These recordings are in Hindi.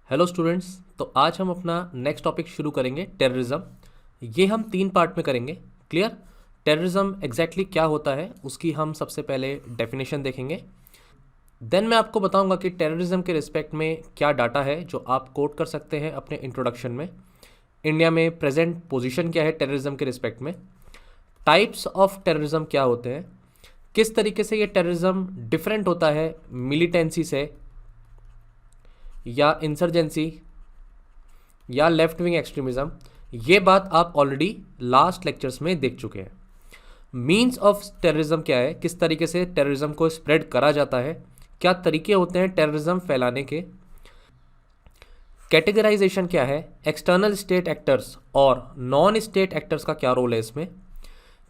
Hello students. तो आज हम अपना नेक्स्ट टॉपिक शुरू करेंगे, टेररिज्म। ये हम 3 पार्ट में करेंगे। क्लियर? टेररिज्म एग्जैक्टली क्या होता है उसकी हम सबसे पहले डेफिनेशन देखेंगे। देन मैं आपको बताऊंगा कि टेररिज्म के रिस्पेक्ट में क्या डाटा है जो आप कोट कर सकते हैं अपने इंट्रोडक्शन में। इंडिया में प्रेजेंट पोजीशन क्या है टेररिज्म के रिस्पेक्ट में, टाइप्स ऑफ टेररिज्म क्या होते हैं, किस तरीके से ये टेररिज्म डिफरेंट होता है मिलिटेंसी से या इंसर्जेंसी या लेफ्ट विंग एक्सट्रीमिज्म। ये बात आप ऑलरेडी लास्ट लेक्चर्स में देख चुके हैं। मीन्स ऑफ टेररिज्म क्या है, किस तरीके से टेररिज्म को स्प्रेड करा जाता है, क्या तरीके होते हैं टेररिज्म फैलाने के, कैटेगराइजेशन क्या है, एक्सटर्नल स्टेट एक्टर्स और नॉन स्टेट एक्टर्स का क्या रोल है इसमें।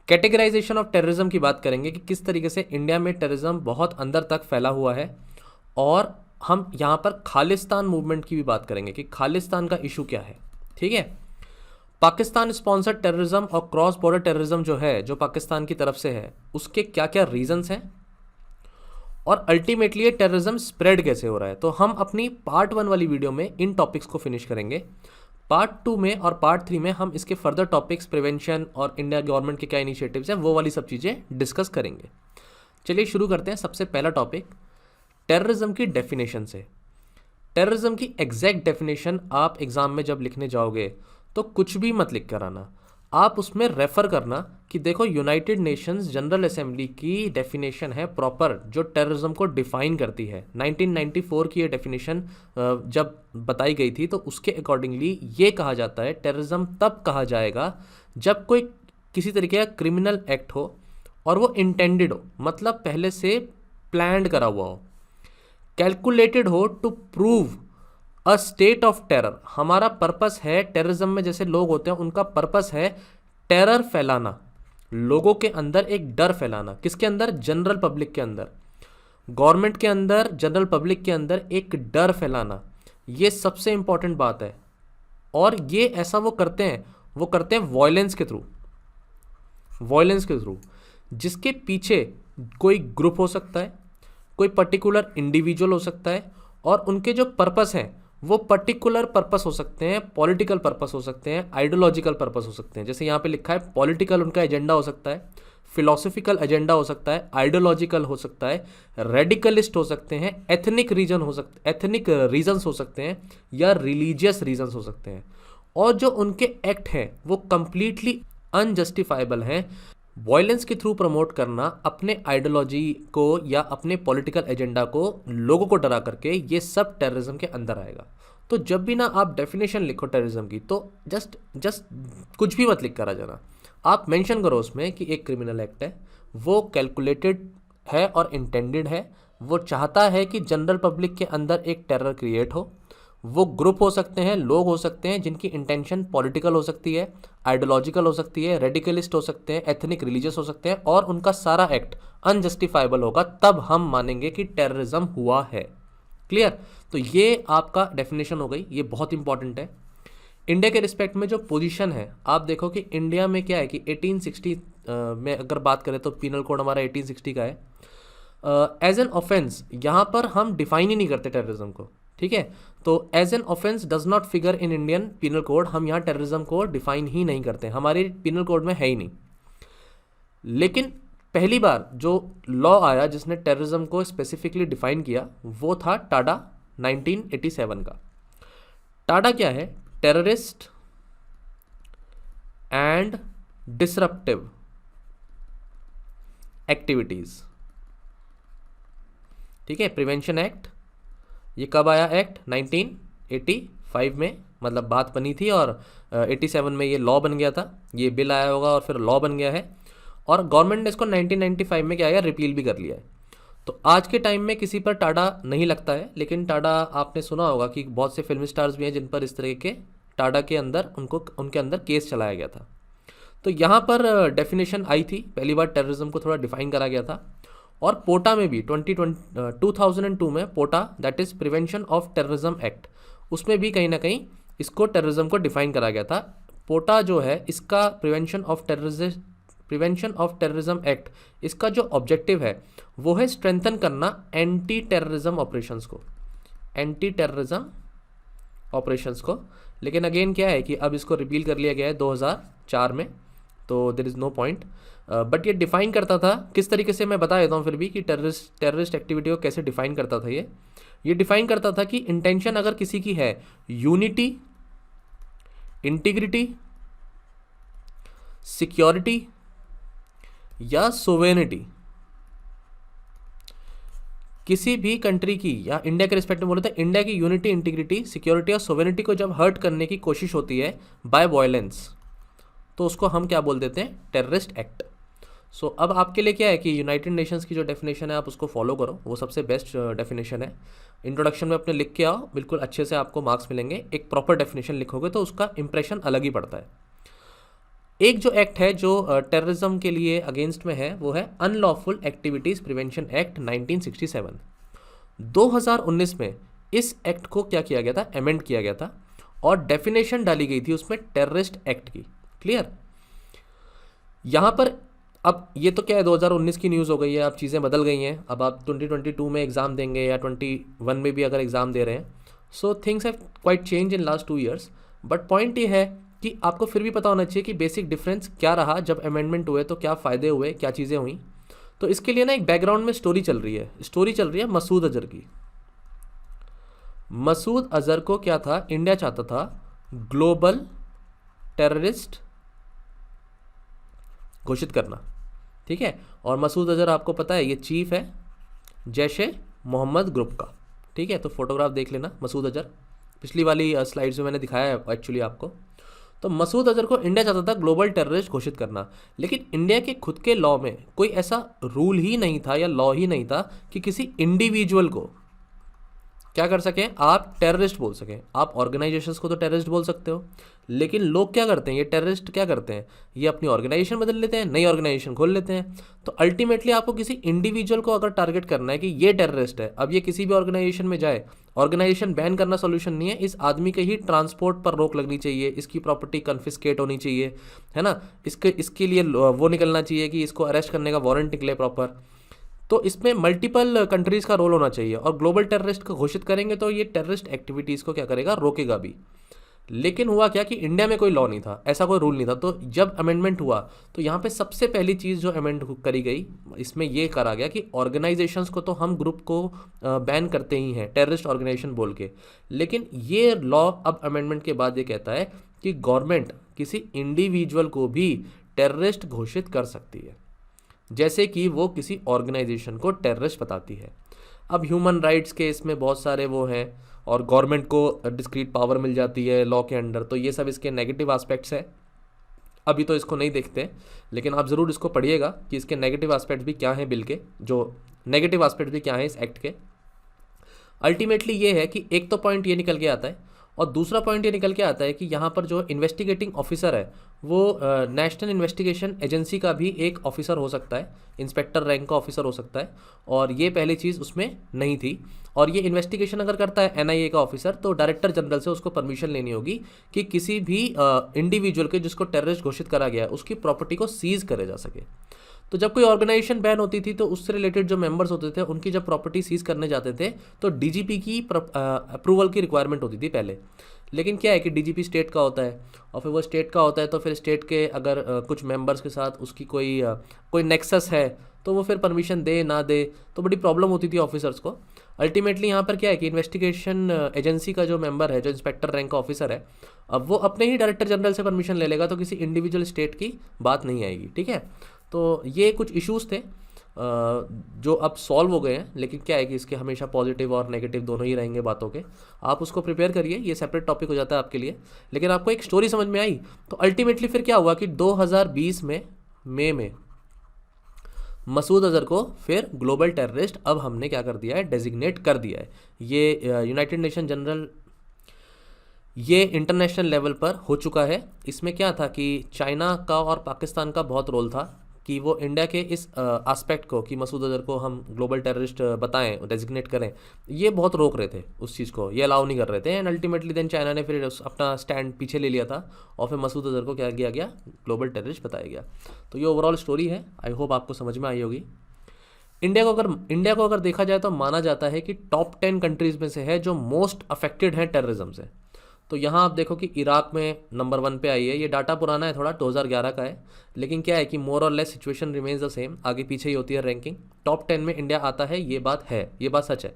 कैटेगराइजेशन ऑफ टेररिज्म की बात करेंगे कि किस तरीके से इंडिया में टेररिज्म बहुत अंदर तक फैला हुआ है, और हम यहाँ पर खालिस्तान मूवमेंट की भी बात करेंगे कि खालिस्तान का इशू क्या है। ठीक है? पाकिस्तान स्पॉन्सर्ड टेररिज्म और क्रॉस बॉर्डर टेररिज्म जो है, जो पाकिस्तान की तरफ से है, उसके क्या क्या रीजंस हैं और अल्टीमेटली ये टेररिज्म स्प्रेड कैसे हो रहा है। तो हम अपनी पार्ट 1 वाली वीडियो में इन टॉपिक्स को फिनिश करेंगे। पार्ट 2 में और पार्ट 3 में हम इसके फर्दर टॉपिक्स, प्रिवेंशन और इंडिया गवर्नमेंट के क्या इनिशिएटिव्स हैं, वो वाली सब चीज़ें डिस्कस करेंगे। चलिए शुरू करते हैं। सबसे पहला टॉपिक टेररिज्म की डेफिनेशन से। टेररिज्म की एग्जैक्ट डेफिनेशन आप एग्जाम में जब लिखने जाओगे तो कुछ भी मत लिख कर आना, आप उसमें रेफर करना कि देखो यूनाइटेड नेशंस जनरल असेंबली की डेफिनेशन है प्रॉपर, जो टेररिज्म को डिफाइन करती है। 1994 की ये डेफिनेशन जब बताई गई थी तो उसके अकॉर्डिंगली ये कहा जाता है टेररिज्म तब कहा जाएगा जब कोई किसी तरीके का क्रिमिनल एक्ट हो और वो इंटेंडेड हो, मतलब पहले से प्लान्ड करा हुआ हो, कैलकुलेटेड हो to prove a state of terror. हमारा पर्पस है टेररिज्म में, जैसे लोग होते हैं उनका पर्पस है टेरर फैलाना, लोगों के अंदर एक डर फैलाना। किसके अंदर? जनरल पब्लिक के अंदर, गवर्नमेंट के अंदर, जनरल पब्लिक के अंदर एक डर फैलाना। ये सबसे इंपॉर्टेंट बात है। और ये ऐसा वो करते हैं वॉयलेंस के थ्रू, वॉयलेंस के थ्रू, जिसके पीछे कोई ग्रुप हो सकता है, कोई पर्टिकुलर इंडिविजुअल हो सकता है, और उनके जो पर्पस हैं वो पर्टिकुलर पर्पस हो सकते हैं, पॉलिटिकल पर्पस हो सकते हैं, आइडियोलॉजिकल पर्पस हो सकते हैं। जैसे यहाँ पे लिखा है पॉलिटिकल उनका एजेंडा हो सकता है, फिलोसफिकल एजेंडा हो सकता है, आइडियोलॉजिकल हो सकता है, रेडिकलिस्ट हो सकते हैं, एथनिक रीजन्स हो सकते हैं, या रिलीजियस रीजन्स हो सकते हैं। और जो उनके एक्ट हैं वो कंप्लीटली अनजस्टिफाइबल हैं। वॉयलेंस के थ्रू प्रमोट करना अपने आइडियोलॉजी को या अपने पॉलिटिकल एजेंडा को लोगों को डरा करके, ये सब टेररिज्म के अंदर आएगा। तो जब भी ना आप डेफिनेशन लिखो टेररिज्म की, तो जस्ट कुछ भी मत लिख कर आ जाना। आप मेंशन करो उसमें कि एक क्रिमिनल एक्ट है, वो कैलकुलेटेड है और इंटेंडेड है, वो चाहता है कि जनरल पब्लिक के अंदर एक टेरर क्रिएट हो। वो ग्रुप हो सकते हैं, लोग हो सकते हैं जिनकी इंटेंशन पॉलिटिकल हो सकती है, आइडियोलॉजिकल हो सकती है, रेडिकलिस्ट हो सकते हैं, एथनिक रिलीजियस हो सकते हैं, और उनका सारा एक्ट अनजस्टिफाइबल होगा, तब हम मानेंगे कि टेररिज्म हुआ है। क्लियर? तो ये आपका डेफिनेशन हो गई, ये बहुत इंपॉर्टेंट है। इंडिया के रिस्पेक्ट में जो पोजीशन है, आप देखो कि इंडिया में क्या है कि 1860 में अगर बात करें तो पीनल कोड हमारा 1860 का है। एज एन ऑफेंस यहाँ पर हम डिफाइन ही नहीं करते टेररिज्म को। ठीक है? तो as an offence does not figure in Indian penal code. हम यहाँ टेररिज्म को डिफाइन ही नहीं करते, हमारे पीनल कोड में है ही नहीं। लेकिन पहली बार जो लॉ आया जिसने टेररिज्म को स्पेसिफिकली डिफाइन किया वो था टाडा 1987 का। टाडा क्या है? Terrorist and disruptive activities. ठीक है? Prevention act. ये कब आया एक्ट? 1985 में, मतलब बात बनी थी और 87 में ये लॉ बन गया था। ये बिल आया होगा और फिर लॉ बन गया है, और गवर्नमेंट ने इसको 1995 में क्या आया, रिपील भी कर लिया है। तो आज के टाइम में किसी पर टाडा नहीं लगता है, लेकिन टाडा आपने सुना होगा कि बहुत से फिल्म स्टार्स भी हैं जिन पर इस तरह के टाडा के अंदर उनके अंदर केस चलाया गया था। तो यहाँ पर डेफिनेशन आई थी, पहली बार टेररिज्म को थोड़ा डिफाइन करा गया था। और पोटा में भी 2002 में POTA, that is prevention of terrorism act, उसमें भी कहीं ना कहीं इसको टेररिज्म को डिफाइन करा गया था। पोटा जो है इसका प्रिवेंशन ऑफ टेररिज्म एक्ट, इसका जो ऑब्जेक्टिव है वो है स्ट्रेंथन करना एंटी टेररिज्म ऑपरेशंस को, एंटी टेररिज्म ऑपरेशंस को। लेकिन अगेन क्या है कि अब इसको रिपील कर लिया गया है 2004 में, तो there is no point. But ये डिफाइन करता था किस तरीके से, मैं बता देता हूँ फिर भी कि टेररिस्ट एक्टिविटी को कैसे डिफाइन करता था। ये डिफाइन करता था कि इंटेंशन अगर किसी की है यूनिटी, इंटीग्रिटी, सिक्योरिटी या सोवेनिटी, किसी भी कंट्री की, या इंडिया के रिस्पेक्ट में बोले तो इंडिया की यूनिटी, इंटीग्रिटी, सिक्योरिटी और सोवेनिटी को जब हर्ट करने की कोशिश होती है बाय वायलेंस, तो उसको हम क्या बोल देते हैं, टेररिस्ट एक्ट। सो अब आपके लिए क्या है कि यूनाइटेड नेशंस की जो डेफिनेशन है आप उसको फॉलो करो, वो सबसे बेस्ट डेफिनेशन है। इंट्रोडक्शन में अपने लिख के आओ, बिल्कुल अच्छे से आपको मार्क्स मिलेंगे। एक प्रॉपर डेफिनेशन लिखोगे तो उसका इंप्रेशन अलग ही पड़ता है। एक जो एक्ट है जो टेररिज्म के लिए अगेंस्ट में है वो है अनलॉफुल एक्टिविटीज़ प्रिवेंशन एक्ट 1967। 2019 में इस एक्ट को क्या किया गया था, अमेंड किया गया था और डेफिनेशन डाली गई थी उसमें टेररिस्ट एक्ट की। क्लियर? यहाँ पर अब ये तो क्या है 2019 की न्यूज़ हो गई है, अब चीज़ें बदल गई हैं। अब आप 2022 में एग्ज़ाम देंगे या 21 में भी अगर एग्ज़ाम दे रहे हैं, so things have quite change in last 2 years। But point ये है कि आपको फिर भी पता होना चाहिए कि बेसिक डिफरेंस क्या रहा, जब अमेंडमेंट हुए तो क्या फ़ायदे हुए, क्या चीज़ें हुई। तो इसके लिए ना एक बैकग्राउंड में स्टोरी चल रही है मसूद अजहर की। मसूद अजहर को क्या था, इंडिया चाहता था ग्लोबल टेररिस्ट घोषित करना, ठीक है। और मसूद अजहर आपको पता है ये चीफ है जैश-ए-मोहम्मद ग्रुप का, ठीक है। तो फोटोग्राफ देख लेना मसूद अजहर, पिछली वाली स्लाइड्स में मैंने दिखाया है एक्चुअली आपको। तो मसूद अजहर को इंडिया चाहता था ग्लोबल टेररिस्ट घोषित करना, लेकिन इंडिया के खुद के लॉ में कोई ऐसा रूल ही नहीं था या लॉ ही नहीं था कि किसी इंडिविजुअल को क्या कर सकें, आप टेररिस्ट बोल सकें। आप ऑर्गेनाइजेशंस को तो टेररिस्ट बोल सकते हो, लेकिन लोग क्या करते हैं, ये टेररिस्ट क्या करते हैं, ये अपनी ऑर्गेनाइजेशन बदल लेते हैं, नई ऑर्गेनाइजेशन खोल लेते हैं। तो अल्टीमेटली आपको किसी इंडिविजुअल को अगर टारगेट करना है कि ये टेररिस्ट है, अब ये किसी भी ऑर्गेनाइजेशन में जाए, ऑर्गेनाइजेशन बैन करना सोल्यूशन नहीं है। इस आदमी के ही ट्रांसपोर्ट पर रोक लगनी चाहिए, इसकी प्रॉपर्टी कन्फिस्केट होनी चाहिए, है ना। इसके लिए वो निकलना चाहिए कि इसको अरेस्ट करने का वारंट निकले प्रॉपर। तो इसमें मल्टीपल कंट्रीज़ का रोल होना चाहिए, और ग्लोबल टेररिस्ट को घोषित करेंगे तो ये टेररिस्ट एक्टिविटीज़ को क्या करेगा, रोकेगा भी। लेकिन हुआ क्या कि इंडिया में कोई लॉ नहीं था, ऐसा कोई रूल नहीं था। तो जब अमेंडमेंट हुआ तो यहाँ पे सबसे पहली चीज़ जो अमेंड करी गई, इसमें ये करा गया कि ऑर्गेनाइजेशंस को तो हम ग्रुप को बैन करते ही हैं टेररिस्ट ऑर्गेनाइजेशन बोल के, लेकिन ये लॉ अब अमेंडमेंट के बाद ये कहता है कि गवर्नमेंट किसी इंडिविजुअल को भी टेररिस्ट घोषित कर सकती है, जैसे कि वो किसी ऑर्गेनाइजेशन को टेररिस्ट बताती है। अब ह्यूमन राइट्स के इसमें बहुत सारे वो हैं, और गवर्नमेंट को डिस्क्रीट पावर मिल जाती है लॉ के अंडर, तो ये सब इसके नेगेटिव एस्पेक्ट्स हैं। अभी तो इसको नहीं देखते, लेकिन आप ज़रूर इसको पढ़िएगा कि इसके नेगेटिव एस्पेक्ट्स भी क्या हैं, बिल के जो नेगेटिव एस्पेक्ट्स भी क्या हैं इस एक्ट के। अल्टीमेटली ये है कि एक तो पॉइंट ये निकल के आता है, और दूसरा पॉइंट ये निकल के आता है कि यहाँ पर जो इन्वेस्टिगेटिंग ऑफिसर है वो नेशनल इन्वेस्टिगेशन एजेंसी का भी एक ऑफिसर हो सकता है, इंस्पेक्टर रैंक का ऑफिसर हो सकता है, और ये पहली चीज़ उसमें नहीं थी। और ये इन्वेस्टिगेशन अगर करता है एनआईए का ऑफिसर, तो डायरेक्टर जनरल से उसको परमिशन लेनी होगी कि किसी भी इंडिविजुअल के जिसको टेररिस्ट घोषित करा गया है उसकी प्रॉपर्टी को सीज करे जा सके। तो जब कोई ऑर्गेनाइजेशन बैन होती थी तो उससे रिलेटेड जो मेंबर्स होते थे उनकी जब प्रॉपर्टी सीज करने जाते थे तो डीजीपी की अप्रूवल की रिक्वायरमेंट होती थी पहले। लेकिन क्या है कि डीजीपी स्टेट का होता है, और फिर वो स्टेट का होता है तो फिर स्टेट के अगर कुछ मेंबर्स के साथ उसकी कोई नेक्सस है तो वो फिर परमिशन दे ना दे, तो बड़ी प्रॉब्लम होती थी ऑफिसर्स को। अल्टीमेटली यहाँ पर क्या है कि इन्वेस्टिगेशन एजेंसी का जो मेंबर है, जो इंस्पेक्टर रैंक का ऑफिसर है, अब वो अपने ही डायरेक्टर जनरल से परमिशन ले लेगा, तो किसी इंडिविजुअल स्टेट की बात नहीं आएगी, ठीक है। तो ये कुछ इश्यूज़ थे जो अब सॉल्व हो गए हैं, लेकिन क्या है कि इसके हमेशा पॉजिटिव और नेगेटिव दोनों ही रहेंगे बातों के। आप उसको प्रिपेयर करिए, ये सेपरेट टॉपिक हो जाता है आपके लिए। लेकिन आपको एक स्टोरी समझ में आई। तो अल्टीमेटली फिर क्या हुआ कि 2020 में मई में मसूद अजहर को फिर ग्लोबल टेररिस्ट अब हमने क्या कर दिया है, डेजिग्नेट कर दिया है। ये यूनाइटेड नेशन जनरल, ये इंटरनेशनल लेवल पर हो चुका है। इसमें क्या था कि चाइना का और पाकिस्तान का बहुत रोल था कि वो इंडिया के इस एस्पेक्ट को कि मसूद अजहर को हम ग्लोबल टेररिस्ट बताएं, डेजिग्नेट करें, ये बहुत रोक रहे थे उस चीज़ को, ये अलाउ नहीं कर रहे थे। एंड अल्टीमेटली देन चाइना ने फिर अपना स्टैंड पीछे ले लिया था और फिर मसूद अजहर को क्या किया गया, ग्लोबल टेररिस्ट बताया गया। तो ये ओवरऑल स्टोरी है, आई होप आपको समझ में आई होगी। इंडिया को अगर देखा जाए तो माना जाता है कि टॉप 10 कंट्रीज़ में से है जो मोस्ट अफेक्टेड हैं टेररिज्म से। तो यहाँ आप देखो कि इराक में नंबर 1 पे आई है। ये डाटा पुराना है थोड़ा, 2011 का है, लेकिन क्या है कि मोर और less situation remains the same, आगे पीछे ही होती है रैंकिंग। टॉप 10 में इंडिया आता है, ये बात है, ये बात सच है।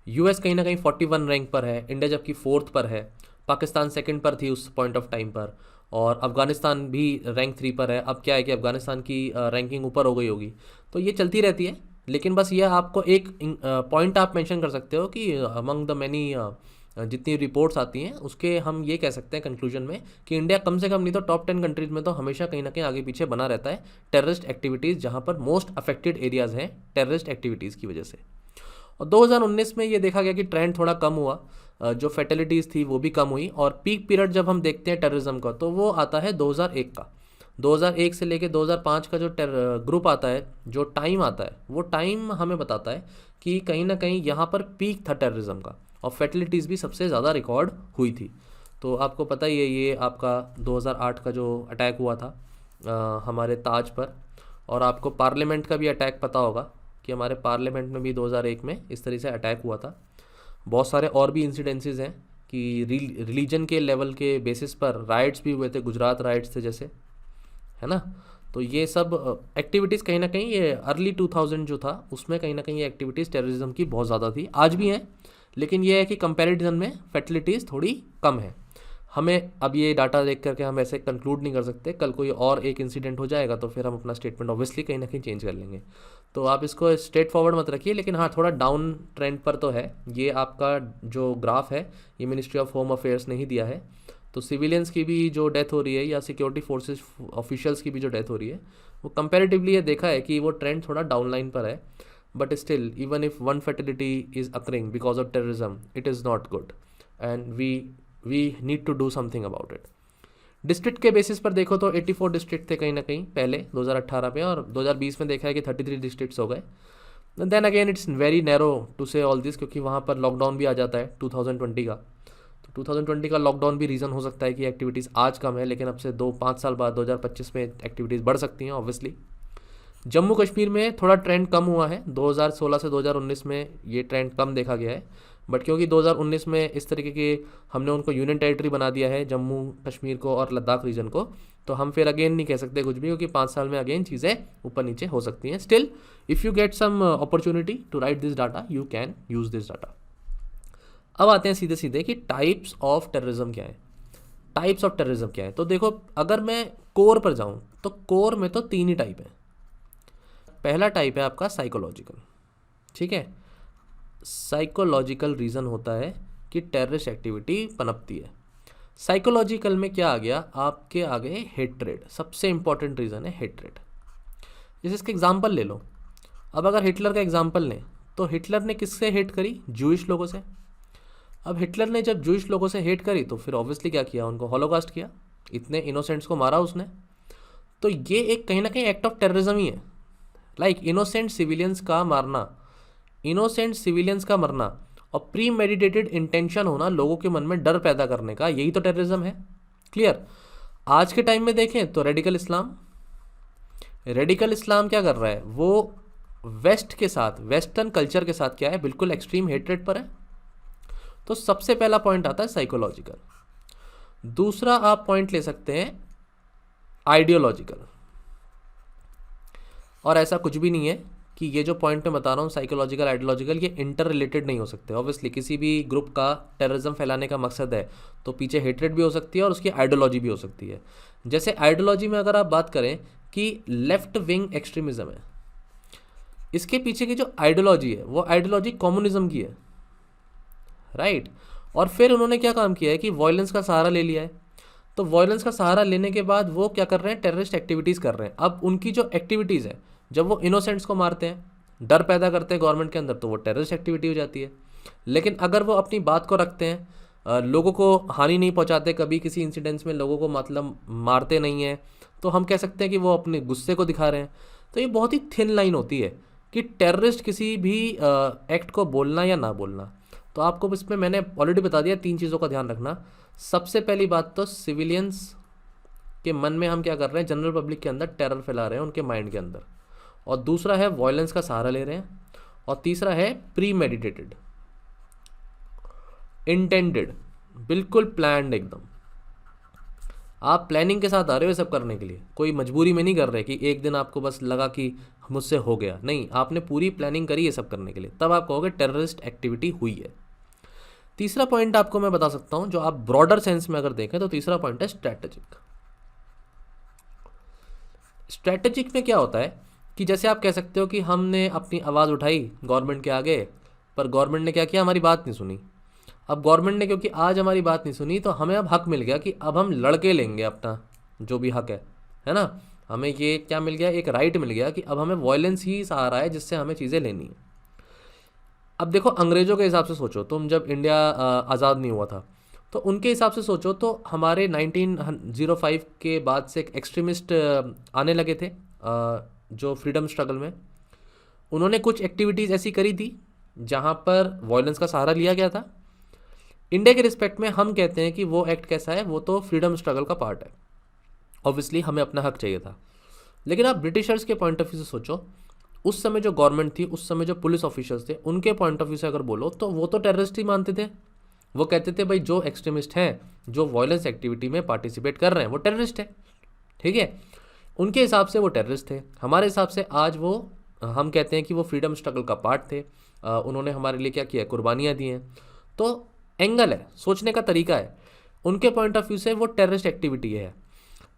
यूएस कहीं ना कहीं 41 रैंक पर है, इंडिया जबकि 4th पर है, पाकिस्तान 2nd पर थी उस पॉइंट ऑफ टाइम पर, और अफगानिस्तान भी रैंक 3 पर है। अब क्या है कि अफगानिस्तान की रैंकिंग ऊपर हो गई होगी, तो ये चलती रहती है। लेकिन बस ये आपको एक पॉइंट आप मेंशन कर सकते हो कि अमंग द मैनी जितनी रिपोर्ट्स आती हैं उसके हम ये कह सकते हैं कंक्लूजन में कि इंडिया कम से कम नहीं तो टॉप 10 कंट्रीज में तो हमेशा कहीं ना कहीं आगे पीछे बना रहता है टेररिस्ट एक्टिविटीज़, जहाँ पर मोस्ट अफेक्टेड एरियाज़ हैं टेररिस्ट एक्टिविटीज़ की वजह से। और 2019 में ये देखा गया कि ट्रेंड थोड़ा कम हुआ, जो फैटेलिटीज़ थी वो भी कम हुई, और पीक पीरियड जब हम देखते हैं टेररिज्म का तो वो आता है 2001 का। 2001 से लेके 2005 का जो ग्रुप आता है, जो टाइम आता है, वो टाइम हमें बताता है कि कहीं ना कहीं यहाँ पर पीक था टेररिज्म का, और फैटेलिटीज़ भी सबसे ज़्यादा रिकॉर्ड हुई थी। तो आपको पता ही है ये आपका 2008 का जो अटैक हुआ था हमारे ताज पर, और आपको पार्लियामेंट का भी अटैक पता होगा कि हमारे पार्लियामेंट में भी 2001 में इस तरह से अटैक हुआ था। बहुत सारे और भी इंसिडेंसेस हैं कि रिलीजन के लेवल के बेसिस पर राइट्स भी हुए थे, गुजरात राइट्स थे जैसे, है ना। तो ये सब एक्टिविटीज़ कहीं ना कहीं ये अर्ली 2000 जो था उसमें कहीं ना कहीं ये एक्टिविटीज़ टेररिज्म की बहुत ज़्यादा थी, आज भी हैं, लेकिन ये है कि कंपैरिजन में फैटिलिटीज़ थोड़ी कम है। हमें अब ये डाटा देख करके हम ऐसे कंक्लूड नहीं कर सकते, कल कोई और एक इंसिडेंट हो जाएगा तो फिर हम अपना स्टेटमेंट ऑब्वियसली कहीं ना कहीं चेंज कर लेंगे। तो आप इसको स्ट्रेट फॉरवर्ड मत रखिए, लेकिन हाँ थोड़ा डाउन ट्रेंड पर तो है। ये आपका जो ग्राफ है ये मिनिस्ट्री ऑफ होम अफेयर्स ने ही दिया है। तो सिविलियंस की भी जो डेथ हो रही है या सिक्योरिटी फोर्सेस ऑफिशियल्स की भी जो डेथ हो रही है वो कंपैरेटिवली ये देखा है कि वो ट्रेंड थोड़ा डाउन लाइन पर है। But still even if one fertility is occurring because of terrorism, it is not good and we need to do something about it. District के बेसिस पर देखो तो 84 डिस्ट्रिक्ट थे कहीं ना कहीं पहले 2018 में, और 2020 में देखा है कि 33 डिस्ट्रिक्ट्स हो गए। Then again it's very narrow to say all this, क्योंकि वहाँ पर लॉकडाउन भी आ जाता है 2020 का। तो 2020 का लॉकडाउन भी रीज़न हो सकता है कि एक्टिविटीज़ आज कम है, लेकिन अब से 2-5 साल बाद 2025 में एक्टिविटीज़ बढ़ सकती हैं ऑब्वियसली। जम्मू कश्मीर में थोड़ा ट्रेंड कम हुआ है, 2016 से 2019 में ये ट्रेंड कम देखा गया है। बट क्योंकि 2019 में इस तरीके के हमने उनको यूनियन टेरिटरी बना दिया है जम्मू कश्मीर को और लद्दाख रीजन को, तो हम फिर अगेन नहीं कह सकते कुछ भी, क्योंकि 5 साल में अगेन चीज़ें ऊपर नीचे हो सकती हैं। Still if you get some opportunity to write this data you can use this data. अब आते हैं सीधे सीधे कि टाइप्स ऑफ टेररिज्म क्या है। टाइप्स ऑफ टेररिज्म क्या है, तो देखो अगर मैं कोर पर जाऊँ तो कोर में तो 3 ही टाइप है। पहला टाइप है आपका साइकोलॉजिकल, ठीक है। साइकोलॉजिकल रीज़न होता है कि टेररिस्ट एक्टिविटी पनपती है। साइकोलॉजिकल में क्या आ गया, आपके आगे हेट्रेड, सबसे इंपॉर्टेंट रीज़न है हेट्रेड। जैसे इसका एग्जांपल ले लो, अब अगर हिटलर का एग्जांपल लें तो हिटलर ने किससे हेट करी, जूइश लोगों से। अब हिटलर ने जब जूइश लोगों से हेट करी तो फिर ऑब्वियसली क्या किया, उनको हॉलोकास्ट किया, इतने इनोसेंट्स को मारा उसने। तो ये एक कहीं ना कहीं एक्ट ऑफ टेररिज्म ही है। लाइक इनोसेंट सिविलियंस का मारना, इनोसेंट सिविलियंस का मरना और प्री मेडिटेटेड इंटेंशन होना लोगों के मन में डर पैदा करने का, यही तो टेररिज्म है। क्लियर। आज के टाइम में देखें तो रेडिकल इस्लाम क्या कर रहा है, वो वेस्ट के साथ, वेस्टर्न कल्चर के साथ क्या है, बिल्कुल एक्सट्रीम हेट्रेड पर है। तो सबसे पहला पॉइंट आता है साइकोलॉजिकल। दूसरा आप पॉइंट ले सकते हैं आइडियोलॉजिकल, और ऐसा कुछ भी नहीं है कि ये जो पॉइंट मैं बता रहा हूँ साइकोलॉजिकल आइडियोलॉजिकल, ये इंटर रिलेटेड नहीं हो सकते। ऑब्वियसली किसी भी ग्रुप का टेररिज्म फैलाने का मकसद है तो पीछे हेट्रेड भी हो सकती है और उसकी आइडियोलॉजी भी हो सकती है। जैसे आइडियोलॉजी में अगर आप बात करें कि लेफ्ट विंग एक्सट्रीमिज्म है, इसके पीछे की जो आइडियोलॉजी है वो आइडियोलॉजी कम्युनिज्म की है, राइट। और फिर उन्होंने क्या काम किया है कि वायलेंस का सहारा ले लिया है। तो वायलेंस का सहारा लेने के बाद वो क्या कर रहे हैं, टेररिस्ट एक्टिविटीज़ कर रहे हैं। अब उनकी जो एक्टिविटीज़ है, जब वो इनोसेंट्स को मारते हैं, डर पैदा करते हैं गवर्नमेंट के अंदर, तो वो टेररिस्ट एक्टिविटी हो जाती है। लेकिन अगर वो अपनी बात को रखते हैं, लोगों को हानि नहीं पहुंचाते, कभी किसी इंसिडेंट्स में लोगों को मतलब मारते नहीं हैं, तो हम कह सकते हैं कि वो अपने गुस्से को दिखा रहे हैं। तो ये बहुत ही थिन लाइन होती है कि टेररिस्ट किसी भी एक्ट को बोलना या ना बोलना। तो आपको इसमें मैंने ऑलरेडी बता दिया, 3 चीज़ों का ध्यान रखना। सबसे पहली बात तो सिविलियंस के मन में हम क्या कर रहे हैं, जनरल पब्लिक के अंदर टेरर फैला रहे हैं उनके माइंड के अंदर। और दूसरा है वायलेंस का सहारा ले रहे हैं। और तीसरा है प्री मेडिटेटेड, इंटेंडेड, बिल्कुल प्लान्ड एकदम। आप प्लानिंग के साथ आ रहे हो ये सब करने के लिए, कोई मजबूरी में नहीं कर रहे कि एक दिन आपको बस लगा कि मुझसे हो गया, नहीं, आपने पूरी प्लानिंग करी ये सब करने के लिए, तब आप कहोगे टेररिस्ट एक्टिविटी हुई है। तीसरा पॉइंट आपको मैं बता सकता हूं, जो आप ब्रॉडर सेंस में अगर देखें तो तीसरा पॉइंट है स्ट्रैटेजिक। स्ट्रैटेजिक में क्या होता है कि जैसे आप कह सकते हो कि हमने अपनी आवाज़ उठाई गवर्नमेंट के आगे, पर गवर्नमेंट ने क्या किया, हमारी बात नहीं सुनी। अब गवर्नमेंट ने क्योंकि आज हमारी बात नहीं सुनी, तो हमें अब हक मिल गया कि अब हम लड़के लेंगे अपना जो भी हक है ना। हमें ये क्या मिल गया, एक राइट मिल गया कि अब हमें वायलेंस ही सहारा है जिससे हमें चीज़ें लेनी है। अब देखो अंग्रेज़ों के हिसाब से सोचो, तुम जब इंडिया आज़ाद नहीं हुआ था तो उनके हिसाब से सोचो, तो हमारे 1905 के बाद से एक एक्सट्रीमिस्ट आने लगे थे जो फ्रीडम स्ट्रगल में। उन्होंने कुछ एक्टिविटीज़ ऐसी करी थी जहाँ पर वायलेंस का सहारा लिया गया था। इंडिया के रिस्पेक्ट में हम कहते हैं कि वो एक्ट कैसा है, वो तो फ्रीडम स्ट्रगल का पार्ट है, ऑब्वियसली हमें अपना हक चाहिए था। लेकिन आप ब्रिटिशर्स के पॉइंट ऑफ व्यू से सोचो, उस समय जो गवर्नमेंट थी, उस समय जो पुलिस ऑफिसर्स थे, उनके पॉइंट ऑफ व्यू से अगर बोलो तो वो तो टेररिस्ट ही मानते थे। वो कहते थे भाई जो एक्सट्रीमिस्ट हैं, जो वायलेंस एक्टिविटी में पार्टिसिपेट कर रहे हैं, वो टेररिस्ट है। ठीक है, उनके हिसाब से वो टेररिस्ट थे। हमारे हिसाब से आज वो, हम कहते हैं कि वो फ्रीडम स्ट्रगल का पार्ट थे। उन्होंने हमारे लिए क्या किया, कुर्बानियाँ दी हैं। तो एंगल है, सोचने का तरीका है। उनके पॉइंट ऑफ व्यू से वो टेररिस्ट एक्टिविटी है,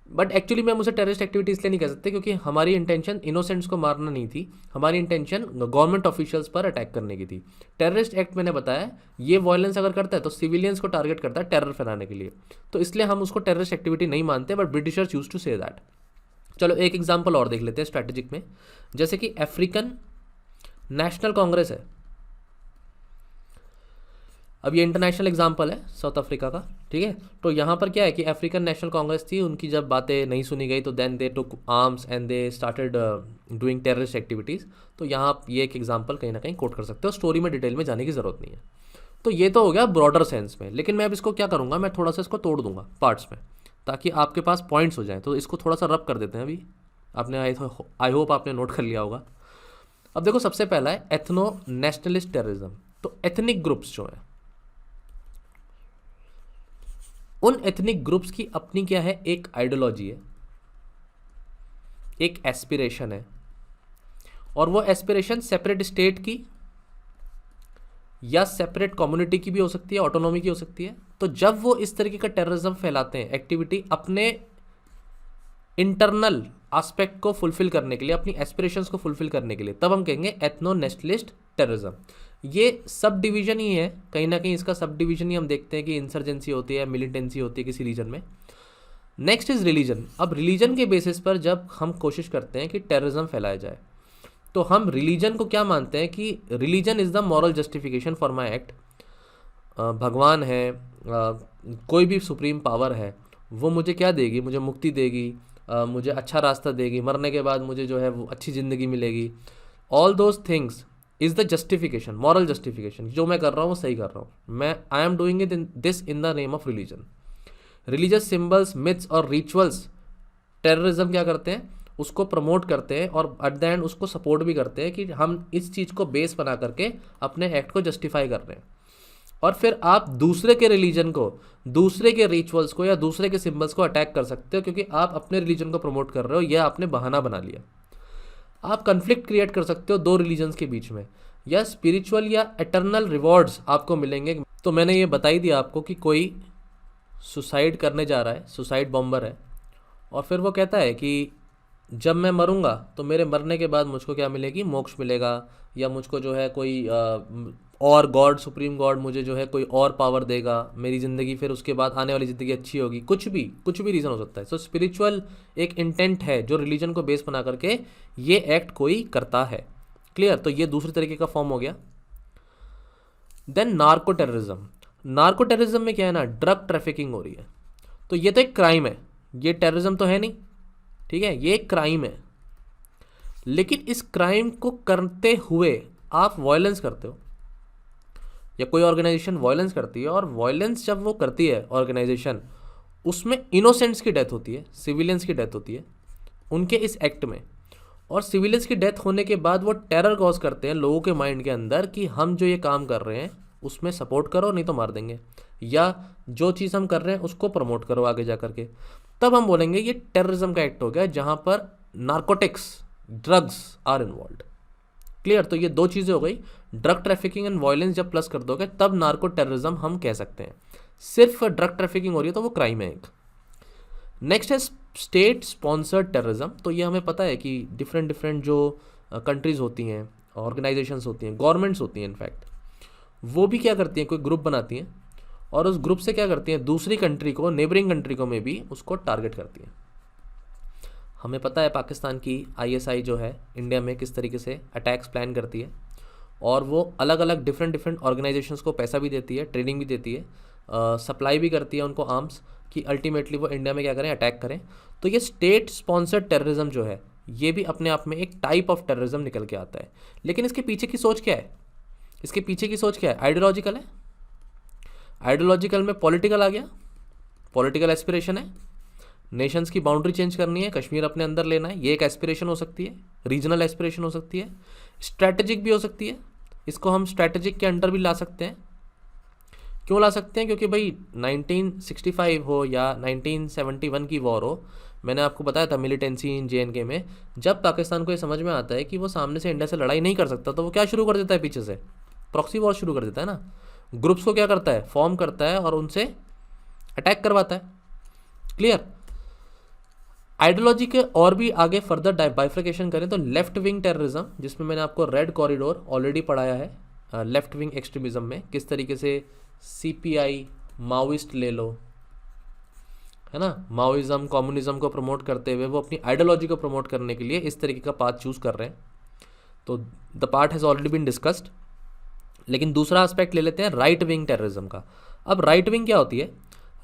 बट एक्चुअली मैं उसे टेररिस्ट एक्टिविटी इसलिए नहीं कह सकते क्योंकि हमारी इंटेंशन इनोसेंट्स को मारना नहीं थी, हमारी इंटेंशन गवर्नमेंट ऑफिशियल्स पर अटैक करने की थी। टेररिस्ट एक्ट मैंने बताया, ये वायलेंस अगर करता है तो सिविलियंस को टारगेट करता है टेरर फैलाने के लिए, तो इसलिए हम उसको टेररिस्ट एक्टिविटी नहीं मानते, but Britishers use to say that. चलो एक एग्जाम्पल और देख लेते हैं स्ट्रैटेजिक में, जैसे कि अफ्रीकन नेशनल कांग्रेस है। अब ये इंटरनेशनल एग्जाम्पल है साउथ अफ्रीका का, ठीक है। तो यहाँ पर क्या है कि अफ्रीकन नेशनल कांग्रेस थी, उनकी जब बातें नहीं सुनी गई तो then they took arms and they started doing terrorist activities. तो यहाँ आप ये एक एग्जाम्पल कहीं ना कहीं कोट कर सकते हो, स्टोरी में डिटेल में जाने की ज़रूरत नहीं है। तो ये तो हो गया ब्रॉडर सेंस में, लेकिन मैं अब इसको क्या करूँगा, मैं थोड़ा सा इसको तोड़ दूंगा पार्ट्स में ताकि आपके पास पॉइंट्स हो जाएँ। तो इसको थोड़ा सा रब कर देते हैं अभी, आपने आई होप आपने नोट कर लिया होगा। अब देखो सबसे पहला है एथनो नेशनलिस्ट टेररिज्म। तो एथनिक ग्रुप्स जो हैं, उन एथनिक ग्रुप्स की अपनी क्या है, एक आइडियोलॉजी है, एक एस्पिरेशन है, और वो एस्पिरेशन सेपरेट स्टेट की या सेपरेट कम्युनिटी की भी हो सकती है, ऑटोनॉमी की हो सकती है। तो जब वो इस तरीके का टेररिज्म फैलाते हैं, एक्टिविटी अपने इंटरनल एस्पेक्ट को फुलफिल करने के लिए, अपनी एस्पिरेशंस को फुलफिल करने के लिए, तब हम कहेंगे एथनो नेशनलिस्ट टेररिज्म। ये सब डिवीजन ही है, कहीं ना कहीं इसका सब डिवीजन ही हम देखते हैं कि इंसर्जेंसी होती है, मिलिटेंसी होती है किसी रीजन में। Next is religion. अब रिलीजन के बेसिस पर जब हम कोशिश करते हैं कि टेररिज्म फैलाया जाए, तो हम रिलीजन को क्या मानते हैं कि religion is the moral justification for my act. भगवान है, कोई भी सुप्रीम पावर है, वो मुझे क्या देगी, मुझे मुक्ति देगी, मुझे अच्छा रास्ता देगी, मरने के बाद मुझे जो है वो अच्छी ज़िंदगी मिलेगी। All those things is the justification, moral justification, जो मैं कर रहा हूँ वो सही कर रहा हूँ मैं। I am doing it in this in the name of religion. Religious symbols, myths और रिचुअल्स टेररिज्म क्या करते हैं, उसको प्रमोट करते हैं और एट द एंड उसको सपोर्ट भी करते हैं कि हम इस चीज़ को बेस बना करके अपने एक्ट को जस्टिफाई कर रहे हैं। और फिर आप दूसरे के रिलीजन को, दूसरे के रिचुअल्स को या दूसरे के सिंबल्स को अटैक कर सकते हो क्योंकि आप अपने रिलीजन को प्रमोट कर रहे हो, यह आपने बहाना बना लिया। आप कन्फ्लिक्ट क्रिएट कर सकते हो दो रिलीजन्स के बीच में, या स्पिरिचुअल या एटर्नल रिवॉर्ड्स आपको मिलेंगे। तो मैंने ये बता ही दिया आपको कि कोई सुसाइड करने जा रहा है, सुसाइड बॉम्बर है, और फिर वो कहता है कि जब मैं मरूंगा तो मेरे मरने के बाद मुझको क्या मिलेगी, मोक्ष मिलेगा, या मुझको जो है कोई और गॉड, सुप्रीम गॉड मुझे जो है कोई और पावर देगा, मेरी ज़िंदगी फिर उसके बाद आने वाली ज़िंदगी अच्छी होगी, कुछ भी रीज़न हो सकता है। सो स्पिरिचुअल एक इंटेंट है जो रिलीजन को बेस बना करके ये एक्ट कोई करता है। क्लियर? तो ये दूसरे तरीके का फॉर्म हो गया। Then narco terrorism. Narco terrorism में क्या है ना, ड्रग ट्रैफिकिंग हो रही है। तो ये तो एक क्राइम है, ये टेररिज्म तो है नहीं, ठीक है, ये एक क्राइम है। लेकिन इस क्राइम को करते हुए आप वायलेंस करते हो, या कोई ऑर्गेनाइजेशन वायलेंस करती है, और वायलेंस जब वो करती है ऑर्गेनाइजेशन, उसमें इनोसेंट्स की डेथ होती है, सिविलियंस की डेथ होती है उनके इस एक्ट में। और सिविलियंस की डेथ होने के बाद वो टेरर कॉज करते हैं लोगों के माइंड के अंदर कि हम जो ये काम कर रहे हैं उसमें सपोर्ट करो, नहीं तो मार देंगे, या जो चीज़ हम कर रहे हैं उसको प्रमोट करो आगे जा करके, तब हम बोलेंगे ये टेररिज्म का एक्ट हो गया जहाँ पर narcotics, drugs are involve. Clear? तो ये दो चीज़ें हो गई, ड्रग ट्रैफिकिंग एंड वायलेंस जब प्लस कर दोगे तब नार्को टेररिज्म हम कह सकते हैं। सिर्फ ड्रग ट्रैफिकिंग हो रही है तो वो क्राइम है एक। नेक्स्ट है स्टेट स्पॉन्सर्ड टेररिज्म। तो ये हमें पता है कि डिफरेंट डिफरेंट जो कंट्रीज़ होती हैं, ऑर्गेनाइजेशंस होती हैं, गवर्नमेंट्स होती हैं इनफैक्ट, वो भी क्या करती हैं, कोई ग्रुप बनाती हैं और उस ग्रुप से क्या करती हैं, दूसरी कंट्री को, नेबरिंग कंट्री को में भी उसको टारगेट करती हैं। हमें पता है पाकिस्तान की आईएसआई जो है इंडिया में किस तरीके से अटैक्स प्लान करती है, और वो अलग अलग डिफरेंट डिफरेंट ऑर्गेनाइजेशंस को पैसा भी देती है, ट्रेनिंग भी देती है, सप्लाई भी करती है उनको आर्म्स, कि अल्टीमेटली वो इंडिया में क्या करें, अटैक करें। तो ये स्टेट स्पॉन्सर्ड टेररिज्म जो है ये भी अपने आप में एक टाइप ऑफ टेररिज्म निकल के आता है। लेकिन इसके पीछे की सोच क्या है, इसके पीछे की सोच क्या है, आइडियोलॉजिकल है। आइडियोलॉजिकल में पॉलिटिकल आ गया, पॉलिटिकल एस्पिरेशन है, नेशंस की बाउंड्री चेंज करनी है, कश्मीर अपने अंदर लेना है, ये एक एस्पिरेशन हो सकती है, रीजनल एस्पिरेशन हो सकती है, स्ट्रैटेजिक भी हो सकती है, इसको हम स्ट्रैटेजिक के अंडर भी ला सकते हैं। क्यों ला सकते हैं? क्योंकि भाई 1965 हो या 1971 की वॉर हो, मैंने आपको बताया था मिलिटेंसी इन JNK में, जब पाकिस्तान को ये समझ में आता है कि वो सामने से इंडिया से लड़ाई नहीं कर सकता, तो वो क्या शुरू कर देता है, पीछे से प्रॉक्सी वॉर शुरू कर देता है ना, ग्रुप्स को क्या करता है, फॉर्म करता है और उनसे अटैक करवाता है। क्लियर? आइडियोलॉजी के और भी आगे फर्दर बाइफ्रिकेशन करें तो लेफ्ट विंग टेररिज्म, जिसमें मैंने आपको रेड कॉरिडोर ऑलरेडी पढ़ाया है, लेफ्ट विंग एक्सट्रीमिज्म में किस तरीके से CPI, माओइस्ट ले लो, है ना, माओइज्म कम्युनिज्म को प्रमोट करते हुए वो अपनी आइडियोलॉजी को प्रमोट करने के लिए इस तरीके का पाथ चूज कर रहे हैं। तो the part has already been discussed. लेकिन दूसरा एस्पेक्ट ले लेते हैं राइट विंग टेररिज्म का। अब राइट विंग क्या होती है?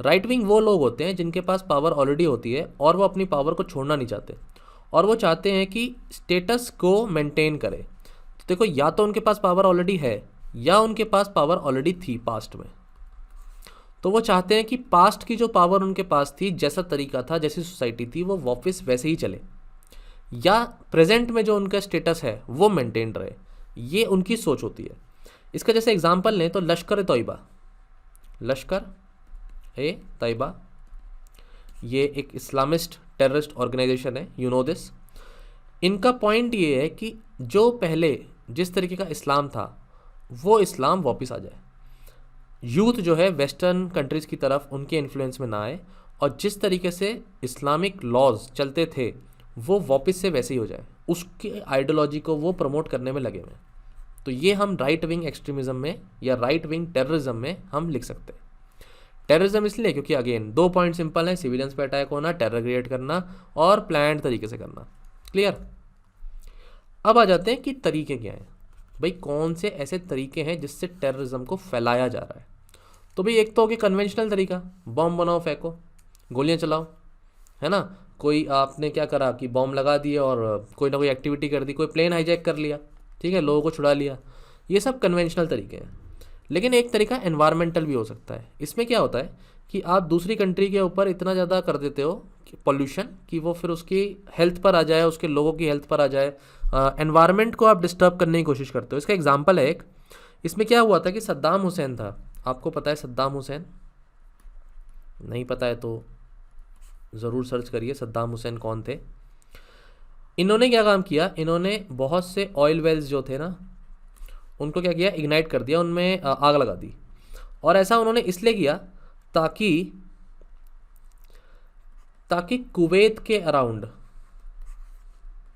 राइट विंग वो लोग होते हैं जिनके पास पावर ऑलरेडी होती है और वो अपनी पावर को छोड़ना नहीं चाहते, और वो चाहते हैं कि स्टेटस को मेंटेन करे। तो देखो, या तो उनके पास पावर ऑलरेडी है या उनके पास पावर ऑलरेडी थी पास्ट में, तो वो चाहते हैं कि पास्ट की जो पावर उनके पास थी, जैसा तरीका था, जैसी सोसाइटी थी, वो वापस वैसे ही चले, या प्रेजेंट में जो उनका स्टेटस है वो मेंटेन रहे। ये उनकी सोच होती है। इसका जैसे एग्जांपल लें तो लश्कर तोयबा, लश्कर ए तैयबा ये एक इस्लामिस्ट टेररिस्ट ऑर्गेनाइजेशन है, यू नो दिस। इनका पॉइंट ये है कि जो पहले जिस तरीके का इस्लाम था वो इस्लाम वापस आ जाए, यूथ जो है वेस्टर्न कंट्रीज़ की तरफ उनके इन्फ्लुएंस में ना आए, और जिस तरीके से इस्लामिक लॉज चलते थे वो वापस से वैसे ही हो जाए, उसकी आइडियोलॉजी को वो प्रमोट करने में लगे हुए। तो ये हम राइट विंग एक्सट्रीमिज्म में या राइट विंग टेररिज्म में हम लिख सकते हैं। टेररिज्म इसलिए क्योंकि अगेन 2 पॉइंट सिंपल है, सिविलियंस पे अटैक होना, टेरर क्रिएट करना और प्लान्ड तरीके से करना। क्लियर? अब आ जाते हैं कि तरीके क्या हैं भाई, कौन से ऐसे तरीके हैं जिससे टेररिज्म को फैलाया जा रहा है। तो भाई एक तो हो गया कन्वेंशनल तरीका, बॉम्ब बनाओ, फेंको, गोलियां चलाओ, है ना। कोई आपने क्या करा कि बॉम्ब लगा दिए और कोई ना कोई एक्टिविटी कर दी, कोई प्लेन हाईजैक कर लिया, ठीक है, लोगों को छुड़ा लिया, ये सब कन्वेंशनल तरीके हैं। लेकिन एक तरीका एनवायरमेंटल भी हो सकता है। इसमें क्या होता है कि आप दूसरी कंट्री के ऊपर इतना ज़्यादा कर देते हो पॉल्यूशन कि वो फिर उसकी हेल्थ पर आ जाए, उसके लोगों की हेल्थ पर आ जाए, एनवायरनमेंट को आप डिस्टर्ब करने की कोशिश करते हो। इसका एग्जांपल है एक, इसमें क्या हुआ था कि सद्दाम हुसैन था, आपको पता है सद्दाम हुसैन? नहीं पता है तो ज़रूर सर्च करिए सद्दाम हुसैन कौन थे। इन्होंने क्या काम किया, इन्होंने बहुत से ऑयल वेल्स जो थे ना उनको क्या किया, इग्नाइट कर दिया, उनमें आग लगा दी। और ऐसा उन्होंने इसलिए किया ताकि कुवैत के अराउंड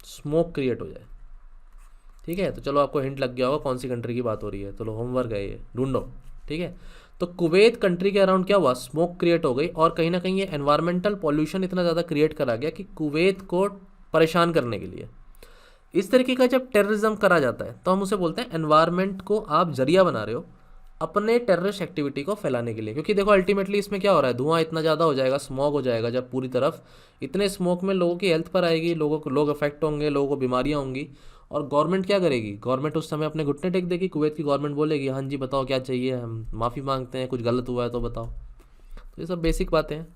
स्मोक क्रिएट हो जाए। ठीक है, तो चलो आपको हिंट लग गया होगा कौन सी कंट्री की बात हो रही है, चलो होमवर्क है ये, ढूंढो। ठीक है, तो कुवैत कंट्री के अराउंड क्या हुआ, स्मोक क्रिएट हो गई, और कहीं ना कहीं ये एनवायरमेंटल पॉल्यूशन इतना ज़्यादा क्रिएट करा गया कि कुवैत को परेशान करने के लिए इस तरीके का जब टेररिज्म करा जाता है तो हम उसे बोलते हैं एनवायरनमेंट को आप जरिया बना रहे हो अपने टेररिस्ट एक्टिविटी को फैलाने के लिए। क्योंकि देखो अल्टीमेटली इसमें क्या हो रहा है, धुआं इतना ज़्यादा हो जाएगा, स्मॉग हो जाएगा जब पूरी तरफ, इतने स्मोक में लोगों की हेल्थ पर आएगी, लोग अफेक्ट होंगे, लोगों को बीमारियाँ होंगी, और गवर्नमेंट क्या करेगी, गवर्नमेंट उस समय अपने घुटने टेक देगी, कुवैत की गवर्नमेंट बोलेगी हाँ जी बताओ क्या चाहिए, हम माफ़ी मांगते हैं, कुछ गलत हुआ है तो बताओ। तो ये सब बेसिक बातें हैं।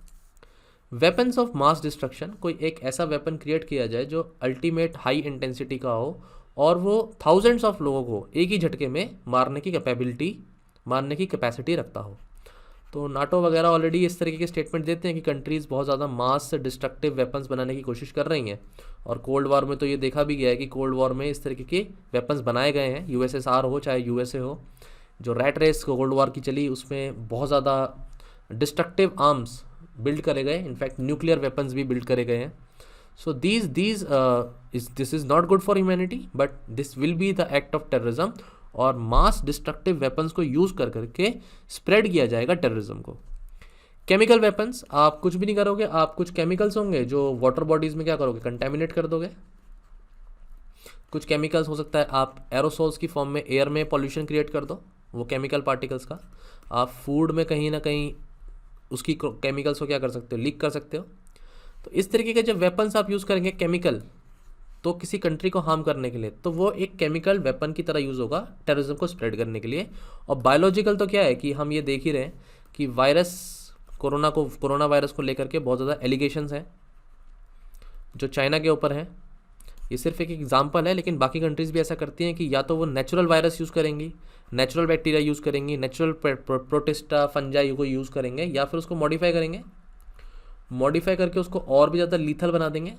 वेपन्स ऑफ मास डिस्ट्रक्शन, कोई एक ऐसा वेपन क्रिएट किया जाए जो अल्टीमेट हाई इंटेंसिटी का हो और वो थाउजेंड्स ऑफ लोगों को एक ही झटके में मारने की कैपेबिलिटी मारने की कैपेसिटी रखता हो। तो नाटो वगैरह ऑलरेडी इस तरीके के स्टेटमेंट देते हैं कि कंट्रीज़ बहुत ज़्यादा मास डिस्ट्रक्टिव वेपन्स बनाने की कोशिश कर रही हैं, और कोल्ड वॉर में तो ये देखा भी गया है कि कोल्ड वॉर में इस तरीके के वेपन्स बनाए गए हैं। यूएसएसआर हो चाहे यूएसए हो, जो रैट रेस कोल्ड वॉर की चली उसमें बहुत ज़्यादा डिस्ट्रक्टिव आर्म्स बिल्ड करे गए, इनफैक्ट न्यूक्लियर वेपन्स भी बिल्ड करे गए हैं। So this is not good for humanity, but this will be the act of terrorism, और मास डिस्ट्रक्टिव वेपन्स को यूज़ कर करके स्प्रेड किया जाएगा टेररिज्म को। केमिकल वेपन्स, आप कुछ भी नहीं करोगे, आप कुछ केमिकल्स होंगे जो वाटर बॉडीज़ में क्या करोगे, कंटेमिनेट कर दोगे। कुछ केमिकल्स हो सकता है आप एरोसोल्स की फॉर्म में एयर में पॉल्यूशन क्रिएट कर दो, वो केमिकल पार्टिकल्स का। आप फूड में कहीं ना कहीं उसकी केमिकल्स को क्या कर सकते हो, लीक कर सकते हो। तो इस तरीके के जब वेपन्स आप यूज़ करेंगे केमिकल, तो किसी कंट्री को हार्म करने के लिए, तो वो एक केमिकल वेपन की तरह यूज़ होगा टेररिज्म को स्प्रेड करने के लिए। और बायोलॉजिकल तो क्या है कि हम ये देख ही रहे हैं कि कोरोना वायरस को लेकर के बहुत ज़्यादा एलिगेशंस हैं जो चाइना के ऊपर हैं। ये सिर्फ एक एग्जांपल है, लेकिन बाकी कंट्रीज़ भी ऐसा करती हैं कि या तो वो नेचुरल वायरस यूज़ करेंगी, नेचुरल बैक्टीरिया यूज़ करेंगी, नेचुरल प्रोटिस्टा फंजाई को यूज़ करेंगे, या फिर उसको मॉडिफाई करेंगे, मॉडिफाई करके उसको और भी ज़्यादा लीथल बना देंगे।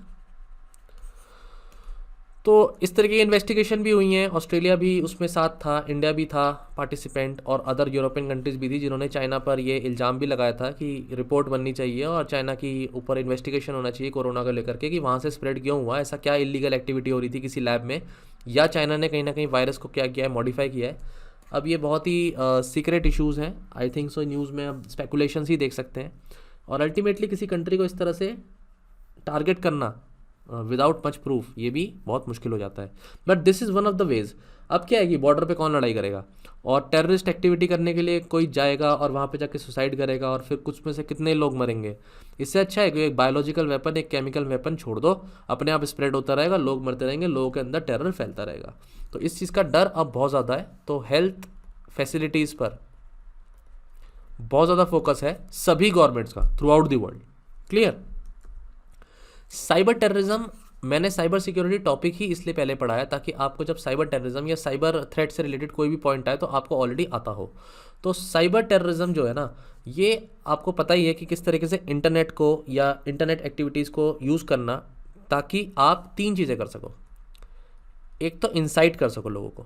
तो इस तरीके की इन्वेस्टिगेशन भी हुई हैं। ऑस्ट्रेलिया भी उसमें साथ था, इंडिया भी था पार्टिसिपेंट, और अदर यूरोपियन कंट्रीज़ भी थी जिन्होंने चाइना पर ये इल्ज़ाम भी लगाया था कि रिपोर्ट बननी चाहिए और चाइना की ऊपर इन्वेस्टिगेशन होना चाहिए कोरोना को लेकर के, कि वहाँ से स्प्रेड क्यों हुआ, ऐसा क्या इलीगल एक्टिविटी हो रही थी किसी लैब में, या चाइना ने कहीं ना कहीं वायरस को क्या किया है, मॉडिफाई किया है। अब ये बहुत ही सीक्रेट इशूज़ हैं, आई थिंक सो न्यूज़ में अब स्पेकुलेशंस ही देख सकते हैं, और अल्टीमेटली किसी कंट्री को इस तरह से टारगेट करना विदाउट मच प्रूफ, ये भी बहुत मुश्किल हो जाता है। But this is one of the ways. अब क्या है कि बॉर्डर पे कौन लड़ाई करेगा, और टेररिस्ट एक्टिविटी करने के लिए कोई जाएगा और वहाँ पे जाके सुसाइड करेगा, और फिर कुछ में से कितने लोग मरेंगे। इससे अच्छा है कि एक बायोलॉजिकल वेपन, एक केमिकल वेपन छोड़ दो, अपने आप स्प्रेड होता रहेगा, लोग मरते रहेंगे, लोगों के अंदर टेरर फैलता रहेगा। तो इस चीज़ का डर अब बहुत ज़्यादा है। तो हेल्थ फैसिलिटीज़ पर बहुत ज़्यादा फोकस है सभी गवर्नमेंट्स का through out the world. Clear. Cyber terrorism, मैंने साइबर सिक्योरिटी टॉपिक ही इसलिए पहले पढ़ाया ताकि आपको जब साइबर टेररिज्म या साइबर थ्रेट से रिलेटेड कोई भी पॉइंट आए तो आपको ऑलरेडी आता हो। तो साइबर टेररिज्म जो है ना, ये आपको पता ही है कि किस तरीके से इंटरनेट को या इंटरनेट एक्टिविटीज़ को यूज़ करना, ताकि आप 3 चीज़ें कर सको। एक तो इंसाइट कर सको लोगों को,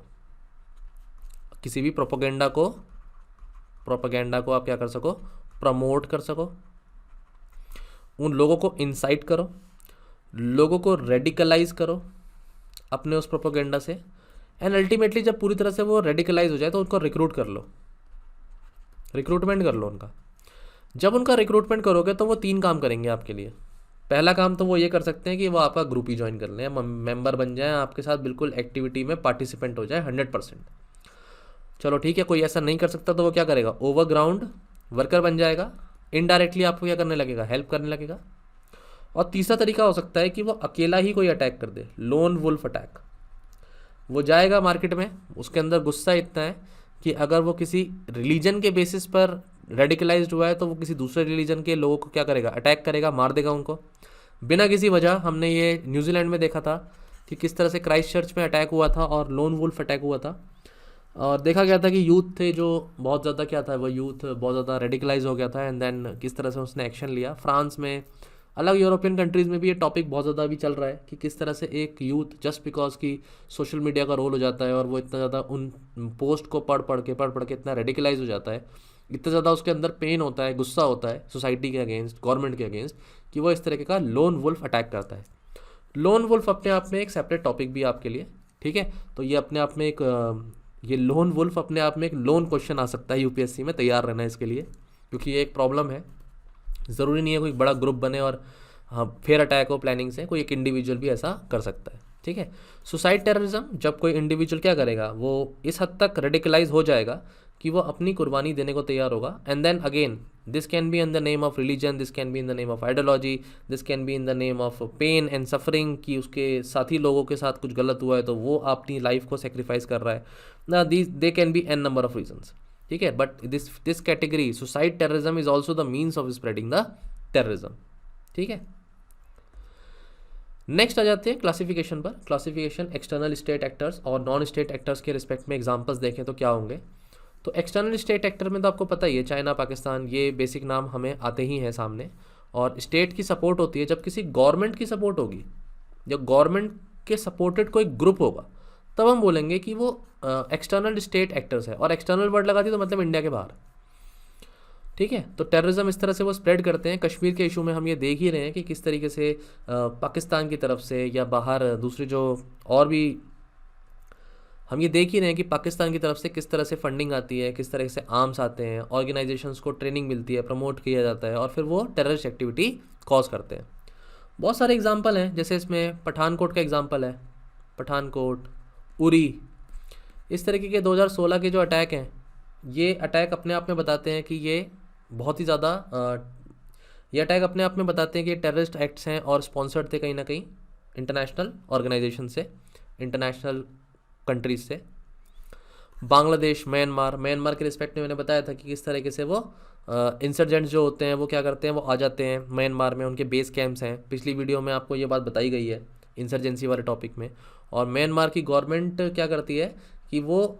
किसी भी प्रोपेगेंडा को आप क्या कर सको, प्रमोट कर सको, उन लोगों को इंसाइट करो, लोगों को रेडिकलाइज करो अपने उस प्रोपेगेंडा से, एंड अल्टीमेटली जब पूरी तरह से वो रेडिकलाइज हो जाए तो उनको रिक्रूट कर लो, रिक्रूटमेंट कर लो उनका। जब उनका रिक्रूटमेंट करोगे तो वो 3 काम करेंगे आपके लिए। पहला काम तो वो ये कर सकते हैं कि वो आपका ग्रुप ही ज्वाइन कर लें, मेंबर बन जाएं, आपके साथ बिल्कुल एक्टिविटी में पार्टिसिपेंट हो जाए 100%। चलो ठीक है, कोई ऐसा नहीं कर सकता तो वो क्या करेगा, ओवरग्राउंड वर्कर बन जाएगा, इनडायरेक्टली आपको क्या करने लगेगा, हेल्प करने लगेगा। और तीसरा तरीका हो सकता है कि वो अकेला ही कोई अटैक कर दे, लोन वुल्फ अटैक। वो जाएगा मार्केट में, उसके अंदर गुस्सा इतना है कि अगर वो किसी रिलीजन के बेसिस पर रेडिकलाइज्ड हुआ है तो वो किसी दूसरे रिलीजन के लोगों को क्या करेगा, अटैक करेगा, मार देगा उनको बिना किसी वजह। हमने ये न्यूजीलैंड में देखा था कि किस तरह से क्राइस्ट चर्च में अटैक हुआ था और लोन वुल्फ अटैक हुआ था, और देखा गया था कि यूथ थे जो बहुत ज़्यादा क्या था, वो यूथ बहुत ज़्यादा रेडिकलाइज हो गया था, एंड देन किस तरह से उसने एक्शन लिया। फ्रांस में, अलग यूरोपियन कंट्रीज़ में भी ये टॉपिक बहुत ज़्यादा अभी चल रहा है कि किस तरह से एक यूथ जस्ट बिकॉज की सोशल मीडिया का रोल हो जाता है और वो इतना ज़्यादा उन पोस्ट को पढ़ पढ़ के इतना रेडिकलाइज हो जाता है, इतना ज़्यादा उसके अंदर पेन होता है, गुस्सा होता है सोसाइटी के अगेंस्ट, गवर्नमेंट के अगेंस्ट, कि वो इस तरीके का लोन वुल्फ अटैक करता है। लोन वुल्फ अपने आप में एक सेपरेट टॉपिक भी है आपके लिए, ठीक है। तो ये अपने आप में एक ये लोन वुल्फ अपने आप में एक लोन क्वेश्चन आ सकता है यूपीएससी में, तैयार रहना है इसके लिए, क्योंकि ये एक प्रॉब्लम है। ज़रूरी नहीं है कोई बड़ा ग्रुप बने और हाँ फिर अटैक हो प्लानिंग से, कोई एक इंडिविजुअल भी ऐसा कर सकता है, ठीक है। सुसाइड टेररिज्म, जब कोई इंडिविजुअल क्या करेगा, वो इस हद तक रेडिकलाइज हो जाएगा कि वो अपनी कुर्बानी देने को तैयार होगा, and then again this can be in the name of religion, this can be in the name of ideology, this can be in the name of pain and suffering, कि उसके साथी लोगों के साथ कुछ गलत हुआ है तो वो अपनी लाइफ को सेक्रीफाइस कर रहा है ना, they can be an number of reasons, ठीक है। But this category suicide terrorism is also the means of spreading the terrorism, ठीक है। नेक्स्ट आ जाते हैं क्लासिफिकेशन पर। क्लासिफिकेशन एक्सटर्नल स्टेट एक्टर्स और नॉन स्टेट एक्टर्स के रिस्पेक्ट में एग्जांपल्स देखें तो क्या होंगे। तो एक्सटर्नल स्टेट एक्टर में तो आपको पता ही है, चाइना, पाकिस्तान, ये बेसिक नाम हमें आते ही हैं सामने। और स्टेट की सपोर्ट होती है जब किसी गवर्नमेंट की सपोर्ट होगी, जब गवर्नमेंट के सपोर्टेड कोई ग्रुप होगा, तब हम बोलेंगे कि वो एक्सटर्नल स्टेट एक्टर्स है। और एक्सटर्नल वर्ड लगा दी तो मतलब इंडिया के बाहर, ठीक है। तो टेररिज्म इस तरह से वो स्प्रेड करते हैं। कश्मीर के इशू में हम ये देख ही रहे हैं कि किस तरीके से पाकिस्तान की तरफ से या बाहर दूसरी जो और भी, हम ये देख ही रहे हैं कि पाकिस्तान की तरफ से किस तरह से फंडिंग आती है, किस तरह से आर्म्स आते हैं, ऑर्गेनाइजेशंस को ट्रेनिंग मिलती है, प्रमोट किया जाता है और फिर वो टेररिस्ट एक्टिविटी कॉज करते हैं। बहुत सारे एग्जांपल हैं, जैसे इसमें पठानकोट का एग्जांपल है, पठानकोट, उरी, इस तरीके के 2016 के जो अटैक हैं, ये अटैक अपने आप में बताते हैं कि ये बहुत ही ज़्यादा ये अटैक अपने आप में बताते हैं कि ये टेररिस्ट एक्ट्स हैं और स्पॉन्सर्ड थे कहीं ना कहीं इंटरनेशनल ऑर्गेनाइजेशन से, इंटरनेशनल कंट्रीज से। बांग्लादेश, म्यांमार के रिस्पेक्ट में मैंने बताया था कि किस तरीके से वो इंसर्जेंट्स जो होते हैं वो क्या करते हैं, वो आ जाते हैं म्यांमार में, उनके बेस कैंप्स हैं। पिछली वीडियो में आपको ये बात बताई गई है इंसर्जेंसी वाले टॉपिक में। और म्यांमार की गवर्नमेंट क्या करती है कि वो,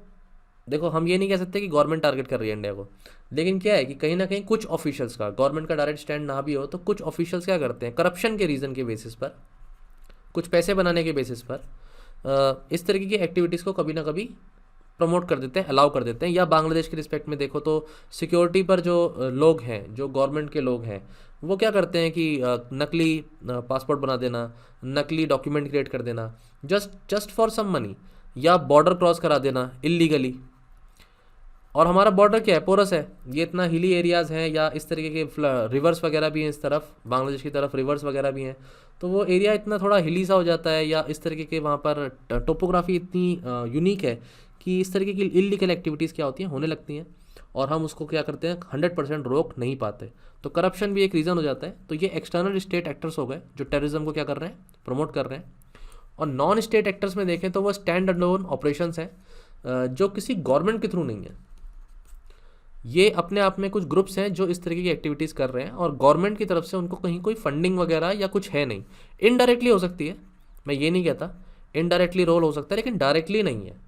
देखो हम ये नहीं कह सकते कि गवर्नमेंट टारगेट कर रही है इंडिया को, लेकिन क्या है कि कहीं ना कहीं कुछ ऑफिशियल्स का, गवर्नमेंट का डायरेक्ट स्टैंड ना भी हो तो कुछ ऑफिशियल्स क्या करते हैं, करप्शन के रीज़न के बेसिस पर, कुछ पैसे बनाने के बेसिस पर इस तरीके की एक्टिविटीज़ को कभी ना कभी प्रमोट कर देते हैं, अलाउ कर देते हैं। या बांग्लादेश के रिस्पेक्ट में देखो तो सिक्योरिटी पर जो लोग हैं, जो गवर्नमेंट के लोग हैं, वो क्या करते हैं कि नकली पासपोर्ट बना देना, नकली डॉक्यूमेंट क्रिएट कर देना, जस्ट फॉर सम मनी, या बॉर्डर क्रॉस करा देना इलीगली। और हमारा बॉर्डर क्या है, पोरस है, ये इतना हिली एरियाज़ हैं, या इस तरीके के रिवर्स वगैरह भी हैं, इस तरफ बांग्लादेश की तरफ रिवर्स वगैरह भी हैं, तो वो एरिया इतना थोड़ा हिली सा हो जाता है, या इस तरीके के वहाँ पर टोपोग्राफी इतनी यूनिक है कि इस तरीके की इलीगल एक्टिविटीज़ क्या होती हैं, होने लगती हैं, और हम उसको क्या करते हैं, 100% रोक नहीं पाते। तो करप्शन भी एक रीज़न हो जाता है। तो ये एक्सटर्नल स्टेट एक्टर्स हो गए जो टेररिज्म को क्या कर रहे हैं, प्रमोट कर रहे हैं। और नॉन स्टेट एक्टर्स में देखें तो वो स्टैंड अलोन ऑपरेशंस हैं जो किसी गवर्नमेंट के थ्रू नहीं है। ये अपने आप में कुछ ग्रुप्स हैं जो इस तरीके की एक्टिविटीज़ कर रहे हैं और गवर्नमेंट की तरफ से उनको कहीं कोई फंडिंग वगैरह या कुछ है नहीं। इनडायरेक्टली हो सकती है, मैं ये नहीं कहता, इनडायरेक्टली रोल हो सकता है, लेकिन डायरेक्टली नहीं है।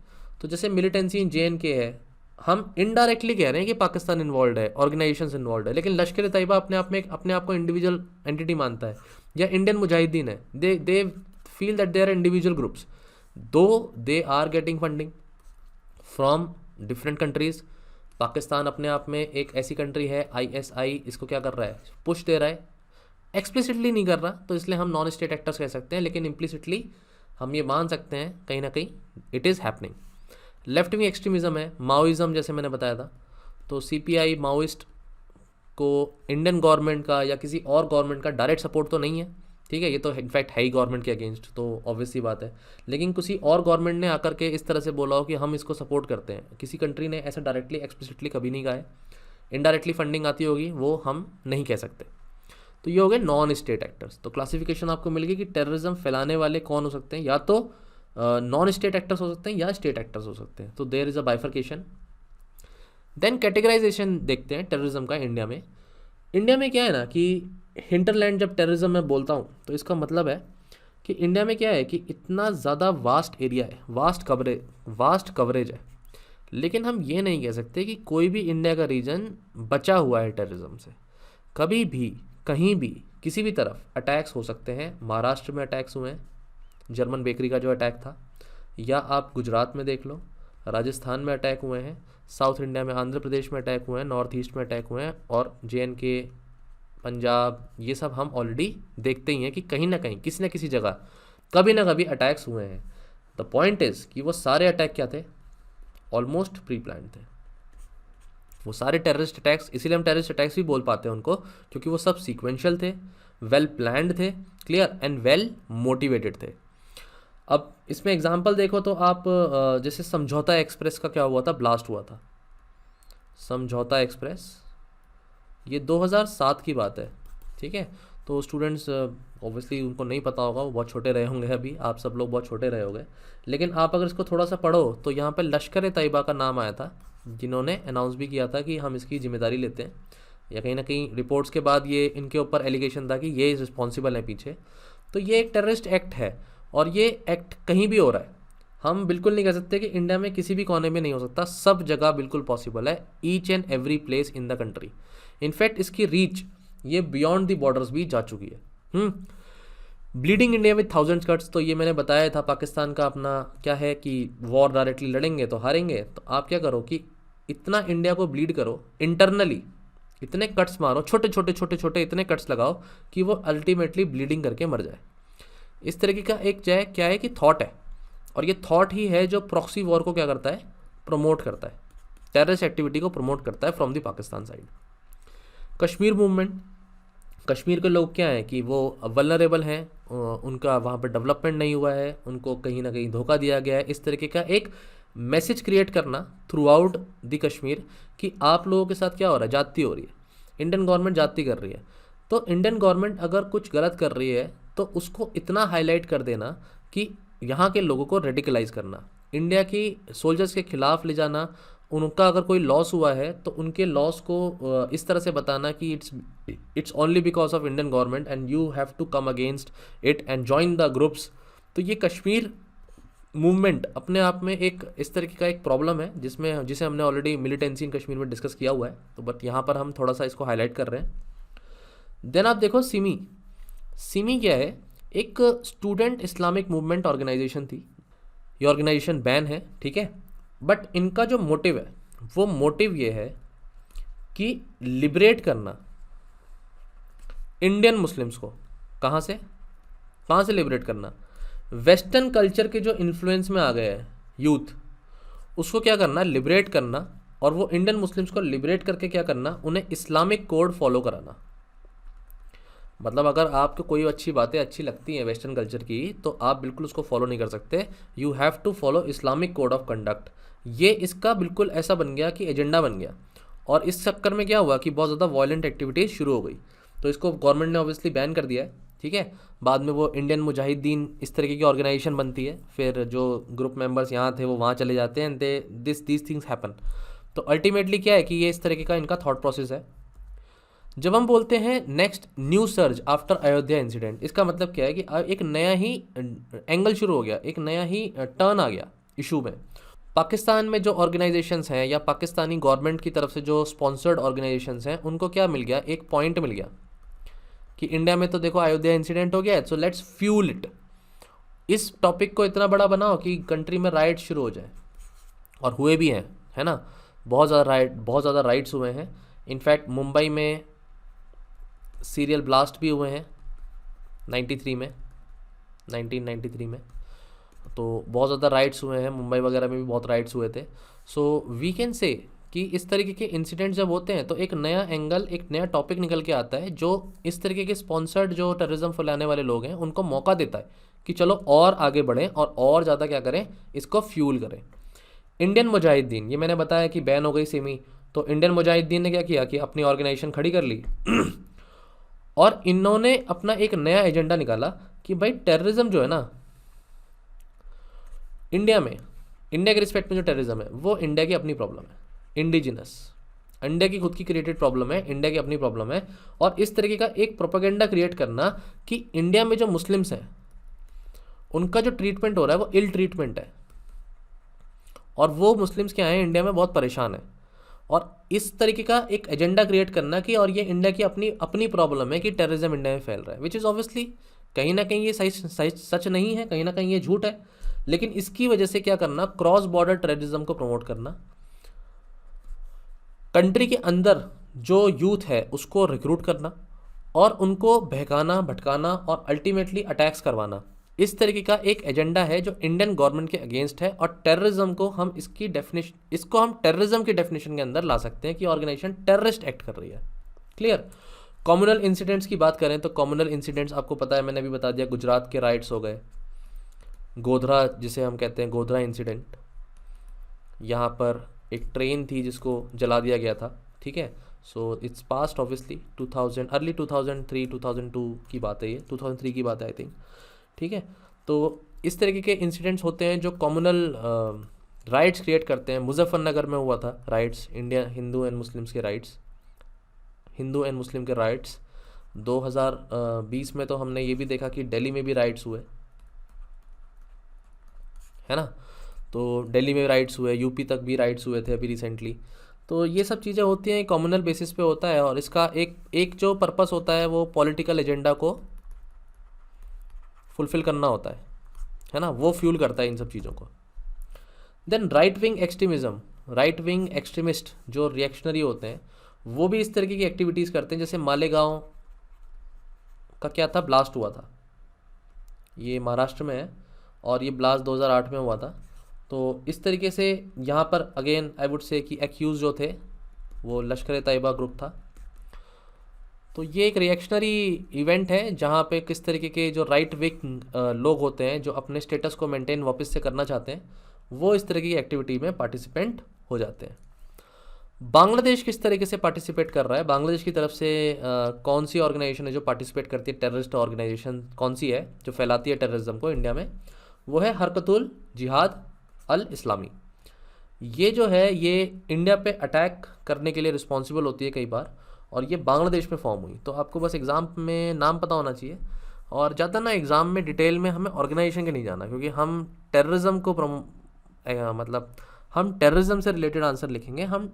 तो जैसे मिलिटेंसी इन JNK है, हम इनडायरेक्टली कह रहे हैं कि पाकिस्तान इन्वॉल्व है, ऑर्गेनाइजेशन इन्वॉल्व है, लेकिन लश्कर तैयबा अपने आप में अपने आप को इंडिविजुअल एंटिटी मानता है, या इंडियन मुजाहिदीन है, they feel that they are individual groups, though they are getting funding from different countries. Pakistan अपने आप में एक ऐसी कंट्री है, ISI इसको क्या कर रहा है, पुश दे रहा है, एक्सप्लिसिटली नहीं कर रहा, तो इसलिए हम नॉन स्टेट एक्टर्स कह सकते हैं, लेकिन इम्प्लिसिटली हम ये मान सकते हैं कहीं ना कहीं it is happening. Left wing extremism है, माओइज़म, जैसे मैंने बताया था, तो CPI माओइस्ट को इंडियन गवर्नमेंट का या किसी और गवर्नमेंट का डायरेक्ट सपोर्ट तो नहीं है, ठीक है, ये तो इनफैक्ट है ही गवर्नमेंट के अगेंस्ट, तो ऑब्वियस सी बात है। लेकिन किसी और गवर्नमेंट ने आकर के इस तरह से बोला हो कि हम इसको सपोर्ट करते हैं, किसी कंट्री ने ऐसा डायरेक्टली एक्सप्लिसिटली कभी नहीं कहा है, इनडायरेक्टली फंडिंग आती होगी, वो हम नहीं कह सकते। तो ये हो गए नॉन स्टेट एक्टर्स। तो क्लासिफिकेशन आपको मिल गई कि टेररिज्म फैलाने वाले कौन हो सकते हैं, या तो नॉन स्टेट एक्टर्स हो सकते हैं या स्टेट एक्टर्स हो सकते हैं। तो there is a bifurcation. Then categorization देखते हैं टेररिज्म का इंडिया में। इंडिया में क्या है ना कि हिंटरलैंड, जब टेररिज्म मैं बोलता हूँ तो इसका मतलब है कि इंडिया में क्या है कि इतना ज़्यादा वास्ट एरिया है, वास्ट कवरेज है, लेकिन हम ये नहीं कह सकते कि कोई भी इंडिया का रीजन बचा हुआ है टेररिज्म से। कभी भी कहीं भी किसी भी तरफ अटैक्स हो सकते हैं। महाराष्ट्र में अटैक्स हुए हैं, जर्मन बेकरी का जो अटैक था, या आप गुजरात में देख लो, राजस्थान में अटैक हुए हैं, साउथ इंडिया में आंध्र प्रदेश में अटैक हुए हैं, नॉर्थ ईस्ट में अटैक हुए हैं, और JNK, पंजाब, ये सब हम ऑलरेडी देखते ही हैं कि कहीं ना कहीं किसी न किसी जगह कभी ना कभी अटैक्स हुए हैं। द पॉइंट इज़ कि वो सारे अटैक क्या थे, ऑलमोस्ट प्री प्लान थे। वो सारे टेररिस्ट अटैक्स, इसीलिए हम टेररिस्ट अटैक्स भी बोल पाते हैं उनको, क्योंकि वो सब सीक्वेंशियल थे, वेल प्लान्ड थे, क्लियर एंड वेल मोटिवेटेड थे। अब इसमें एग्जांपल देखो तो आप जैसे समझौता एक्सप्रेस का क्या हुआ था, ब्लास्ट हुआ था। समझौता एक्सप्रेस ये 2007 की बात है, ठीक है। तो स्टूडेंट्स ऑब्वियसली उनको नहीं पता होगा, वो बहुत छोटे रहे होंगे, अभी आप सब लोग बहुत छोटे रहे होंगे, लेकिन आप अगर इसको थोड़ा सा पढ़ो तो यहाँ पर लश्कर तैयबा का नाम आया था, जिन्होंने अनाउंस भी किया था कि हम इसकी जिम्मेदारी लेते हैं, या कहीं ना कहीं रिपोर्ट्स के बाद ये इनके ऊपर एलिगेशन था कि ये रिस्पॉन्सिबल है पीछे। तो ये एक टेररिस्ट एक्ट है, और ये एक्ट कहीं भी हो रहा है, हम बिल्कुल नहीं कह सकते कि इंडिया में किसी भी कोने में नहीं हो सकता, सब जगह बिल्कुल पॉसिबल है, each and every place in the country. In fact इसकी रीच ये बियॉन्ड द बॉर्डर्स भी जा चुकी है। ब्लीडिंग इंडिया विद 1000 कट्स, तो ये मैंने बताया था, पाकिस्तान का अपना क्या है कि वॉर डायरेक्टली लड़ेंगे तो हारेंगे, तो आप क्या करो कि इतना इंडिया को ब्लीड करो इंटरनली, इतने कट्स मारो, छोटे छोटे छोटे छोटे इतने कट्स लगाओ कि वो अल्टीमेटली ब्लीडिंग करके मर जाए। इस तरीके का एक क्या है कि थॉट है, और ये थॉट ही है जो प्रॉक्सी वॉर को क्या करता है, प्रमोट करता है, टेररिस्ट एक्टिविटी को प्रमोट करता है from the Pakistan side. Kashmir movement, Kashmir के लोग क्या हैं कि वो वल्नरेबल हैं, उनका वहाँ पर डेवलपमेंट नहीं हुआ है, उनको कहीं ना कहीं धोखा दिया गया है, इस तरीके का एक मैसेज क्रिएट करना थ्रू आउट द कश्मीर कि आप लोगों के साथ क्या हो रहा है, जाती हो रही है, इंडियन गवर्नमेंट जाती कर रही है। तो इंडियन गवर्नमेंट अगर कुछ गलत कर रही है तो उसको इतना हाईलाइट कर देना कि यहाँ के लोगों को रेडिकलाइज करना, इंडिया की सोल्जर्स के खिलाफ ले जाना, उनका अगर कोई लॉस हुआ है तो उनके लॉस को इस तरह से बताना कि it's only because of Indian government and you have to come against it and join the groups. तो ये कश्मीर मूवमेंट अपने आप में एक इस तरीके का एक प्रॉब्लम है जिसे हमने ऑलरेडी मिलिटेंसी इन कश्मीर में डिस्कस किया हुआ है, तो बट यहाँ पर हम थोड़ा सा इसको हाईलाइट कर रहे हैं। देन आप देखो सिमी, सिमी क्या है, एक स्टूडेंट इस्लामिक मूवमेंट ऑर्गेनाइजेशन थी, ये ऑर्गेनाइजेशन बैन है, ठीक है, बट इनका जो मोटिव है वो मोटिव ये है कि लिबरेट करना इंडियन मुस्लिम्स को। कहाँ से लिबरेट करना, वेस्टर्न कल्चर के जो इन्फ्लुएंस में आ गए हैं यूथ, उसको क्या करना, लिबरेट करना, और वो इंडियन मुस्लिम्स को लिबरेट करके क्या करना, उन्हें इस्लामिक कोड फॉलो कराना। मतलब अगर आपको कोई अच्छी बातें अच्छी लगती हैं वेस्टर्न कल्चर की तो आप बिल्कुल उसको फॉलो नहीं कर सकते, you have to follow Islamic code of conduct. ये इसका बिल्कुल ऐसा बन गया कि एजेंडा बन गया, और इस चक्कर में क्या हुआ कि बहुत ज़्यादा वायलेंट एक्टिविटीज़ शुरू हो गई, तो इसको गवर्नमेंट ने ऑब्वियसली बैन कर दिया है, ठीक है। बाद में वो इंडियन मुजाहिदीन इस तरीके की ऑर्गेनाइजेशन बनती है, फिर जो ग्रुप मेंबर्स यहाँ थे वो वहाँ चले जाते हैं, एंड दिस थिंग्स हैपन। तो अल्टीमेटली क्या है कि ये इस तरीके का इनका थॉट प्रोसेस है। जब हम बोलते हैं next new surge after Ayodhya incident, इसका मतलब क्या है कि एक नया ही एंगल शुरू हो गया, एक नया ही टर्न आ गया इशू में। पाकिस्तान में जो ऑर्गेनाइजेशंस हैं या पाकिस्तानी गवर्नमेंट की तरफ से जो स्पॉन्सर्ड ऑर्गेनाइजेशंस हैं, उनको क्या मिल गया, एक पॉइंट मिल गया कि इंडिया में तो देखो अयोध्या इंसिडेंट हो गया है, सो लेट्स फ्यूल इट, इस टॉपिक को इतना बड़ा बनाओ कि कंट्री में राइट शुरू हो जाए, और हुए भी हैं, है ना, बहुत ज़्यादा राइट्स हुए हैं। इनफैक्ट मुंबई में सीरियल ब्लास्ट भी हुए हैं 1993 में, तो बहुत ज़्यादा राइट्स हुए हैं, मुंबई वगैरह में भी बहुत राइट्स हुए थे। सो वी कैन से कि इस तरीके के इंसिडेंट जब होते हैं तो एक नया एंगल, एक नया टॉपिक निकल के आता है जो इस तरीके के स्पॉन्सर्ड जो टेररिज्म फैलाने वाले लोग हैं उनको मौका देता है कि चलो और आगे बढ़ें और ज़्यादा क्या करें, इसको फ्यूल करें। इंडियन मुजाहिदीन, ये मैंने बताया कि बैन हो गई सिमी, तो इंडियन मुजाहिदीन ने क्या किया कि अपनी ऑर्गेनाइजेशन खड़ी कर ली और इन्होंने अपना एक नया एजेंडा निकाला कि भाई टेररिज्म जो है ना इंडिया के रिस्पेक्ट में जो टेररिज्म है वो इंडिया की अपनी प्रॉब्लम है, इंडिजिनस, इंडिया की खुद की क्रिएटेड प्रॉब्लम है, इंडिया की अपनी प्रॉब्लम है। और इस तरीके का एक प्रोपेगेंडा क्रिएट करना कि इंडिया में जो मुस्लिम्स हैं उनका जो ट्रीटमेंट हो रहा है वो इल ट्रीटमेंट है, और वो मुस्लिम्स क्या हैं इंडिया में बहुत परेशान है, और इस तरीके का एक एजेंडा क्रिएट करना कि और ये इंडिया की अपनी प्रॉब्लम है कि टेररिज्म इंडिया में फैल रहा है, विच इज़ ऑब्वियसली कहीं ना कहीं ये सच नहीं है, कहीं ना कहीं ये झूठ है। लेकिन इसकी वजह से क्या करना, क्रॉस बॉर्डर टेररिज्म को प्रमोट करना, कंट्री के अंदर जो यूथ है उसको रिक्रूट करना और उनको बहकाना भटकाना और अल्टीमेटली अटैक्स करवाना, इस तरीके का एक एजेंडा है जो इंडियन गवर्नमेंट के अगेंस्ट है। और टेररिज्म को हम इसको हम टेररिज्म की डेफिनेशन के अंदर ला सकते हैं कि ऑर्गेनाइजेशन टेररिस्ट एक्ट कर रही है। क्लियर। कम्युनल इंसिडेंट्स की बात करें तो कम्युनल इंसिडेंट्स आपको पता है, मैंने भी बता दिया, गुजरात के राइट्स हो गए, गोधरा जिसे हम कहते हैं गोधरा इंसिडेंट, यहाँ पर एक ट्रेन थी जिसको जला दिया गया था, ठीक है। So its past obviously 2000 early 2003 2002 की बात है, ये 2003 की बात है आई थिंक, ठीक है। तो इस तरीके के इंसिडेंट्स होते हैं जो कम्युनल राइट्स क्रिएट करते हैं। मुजफ्फरनगर में हुआ था rights, India Hindu and Muslims के राइट्स, हिंदू एंड मुस्लिम के राइट्स। 2020 में तो हमने ये भी देखा कि दिल्ली में भी राइट्स हुए, है ना। तो दिल्ली में राइट्स हुए, यूपी तक भी राइट्स हुए थे अभी रिसेंटली। तो ये सब चीज़ें होती हैं, कम्युनल बेसिस पे होता है, और इसका एक एक जो पर्पस होता है वो पॉलिटिकल एजेंडा को फुलफिल करना होता है ना, वो फ्यूल करता है इन सब चीज़ों को। Then right wing extremism, right wing extremist जो रिएक्शनरी होते हैं वो भी इस तरीके की एक्टिविटीज़ करते हैं। जैसे मालेगांव का क्या था, ब्लास्ट हुआ था, ये महाराष्ट्र में है, और ये ब्लास्ट 2008 में हुआ था। तो इस तरीके से यहाँ पर अगेन आई वुड से कि एक्यूज जो थे वो लश्कर तैयबा ग्रुप था। तो ये एक रिएक्शनरी इवेंट है जहाँ पे किस तरीके के जो राइट विंग लोग होते हैं जो अपने स्टेटस को मेंटेन वापस से करना चाहते हैं, वो इस तरह की एक्टिविटी में पार्टिसिपेंट हो जाते हैं। बांग्लादेश किस तरीके से पार्टिसिपेट कर रहा है, बांग्लादेश की तरफ से कौन सी ऑर्गेनाइजेशन है जो पार्टिसिपेट करती है, टेररिस्ट ऑर्गेनाइजेशन कौन सी है जो फैलाती है टेररिज्म को इंडिया में, वो है हरकतुल जिहाद अल इस्लामी। ये जो है ये इंडिया पे अटैक करने के लिए रिस्पॉन्सिबल होती है कई बार, और ये बांग्लादेश में फॉर्म हुई। तो आपको बस एग्ज़ाम में नाम पता होना चाहिए, और ज़्यादा ना एग्ज़ाम में डिटेल में हमें ऑर्गेनाइजेशन के नहीं जाना, क्योंकि हम टेररिज्म को मतलब हम टेररिज्म से रिलेटेड आंसर लिखेंगे, हम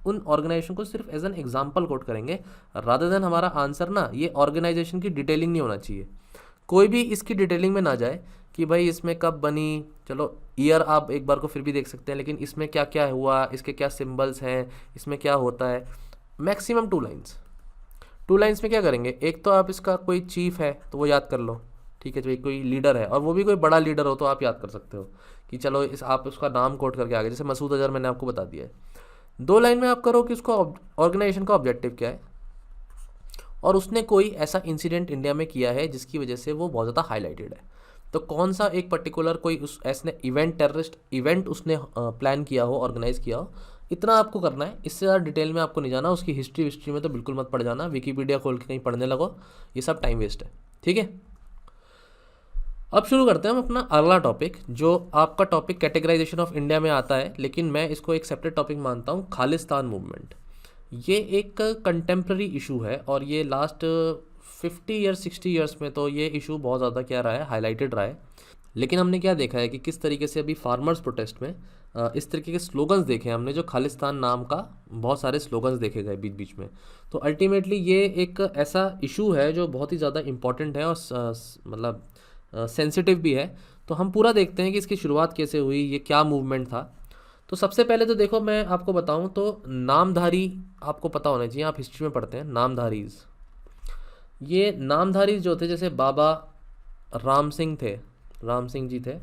उन ऑर्गेनाइजेशन को सिर्फ एज एन एग्जांपल कोट करेंगे, रादर देन हमारा आंसर ना ये ऑर्गेनाइजेशन की डिटेलिंग नहीं होना चाहिए। कोई भी इसकी डिटेलिंग में ना जाए कि भाई इसमें कब बनी, चलो ईयर आप एक बार को फिर भी देख सकते हैं, लेकिन इसमें क्या क्या हुआ, इसके क्या सिंबल्स हैं, इसमें क्या होता है। मैक्सिमम 2 लाइन्स, 2 लाइन्स में क्या करेंगे, एक तो आप इसका कोई चीफ है तो वो याद कर लो, ठीक है, भाई कोई लीडर है और वो भी कोई बड़ा लीडर हो तो आप याद कर सकते हो कि चलो इस आप उसका नाम कोट करके आगे, जैसे मसूद अजहर मैंने आपको बता दिया है। 2 लाइन में आप करो कि उसको ऑर्गेनाइजेशन का ऑब्जेक्टिव क्या है, और उसने कोई ऐसा इंसिडेंट इंडिया में किया है जिसकी वजह से वो बहुत ज़्यादा हाईलाइटेड है। तो कौन सा एक पर्टिकुलर कोई उस ऐसे इवेंट, टेररिस्ट इवेंट उसने प्लान किया हो, ऑर्गेनाइज किया हो, इतना आपको करना है। इससे ज़्यादा डिटेल में आपको नहीं जाना, उसकी हिस्ट्री में तो बिल्कुल मत पढ़ जाना, विकीपीडिया खोल के कहीं पढ़ने लगो, ये सब टाइम वेस्ट है, ठीक है। अब शुरू करते हैं हम अपना अगला टॉपिक, जो आपका टॉपिक कैटेगराइजेशन ऑफ इंडिया में आता है, लेकिन मैं इसको एक सेपरेट टॉपिक मानता हूँ, खालिस्तान मूवमेंट। ये एक कंटेम्प्रेरी इशू है, और ये लास्ट 50 ईयर्स 60 ईयर्स में तो ये इशू बहुत ज़्यादा क्या रहा है, हाईलाइटेड रहा है। लेकिन हमने क्या देखा है कि किस तरीके से अभी फार्मर्स प्रोटेस्ट में इस तरीके के स्लोगन्स देखे हमने, जो खालिस्तान नाम का बहुत सारे स्लोगन्स देखे गए बीच बीच में। तो अल्टीमेटली ये एक ऐसा इशू है जो बहुत ही ज़्यादा इम्पॉर्टेंट है, और मतलब सेंसिटिव भी है। तो हम पूरा देखते हैं कि इसकी शुरुआत कैसे हुई, ये क्या मूवमेंट था। तो सबसे पहले तो देखो मैं आपको बताऊं तो नामधारी आपको पता होना चाहिए, आप हिस्ट्री में पढ़ते हैं नामधारीज। ये नामधारी जो थे, जैसे बाबा राम सिंह थे, राम सिंह जी थे,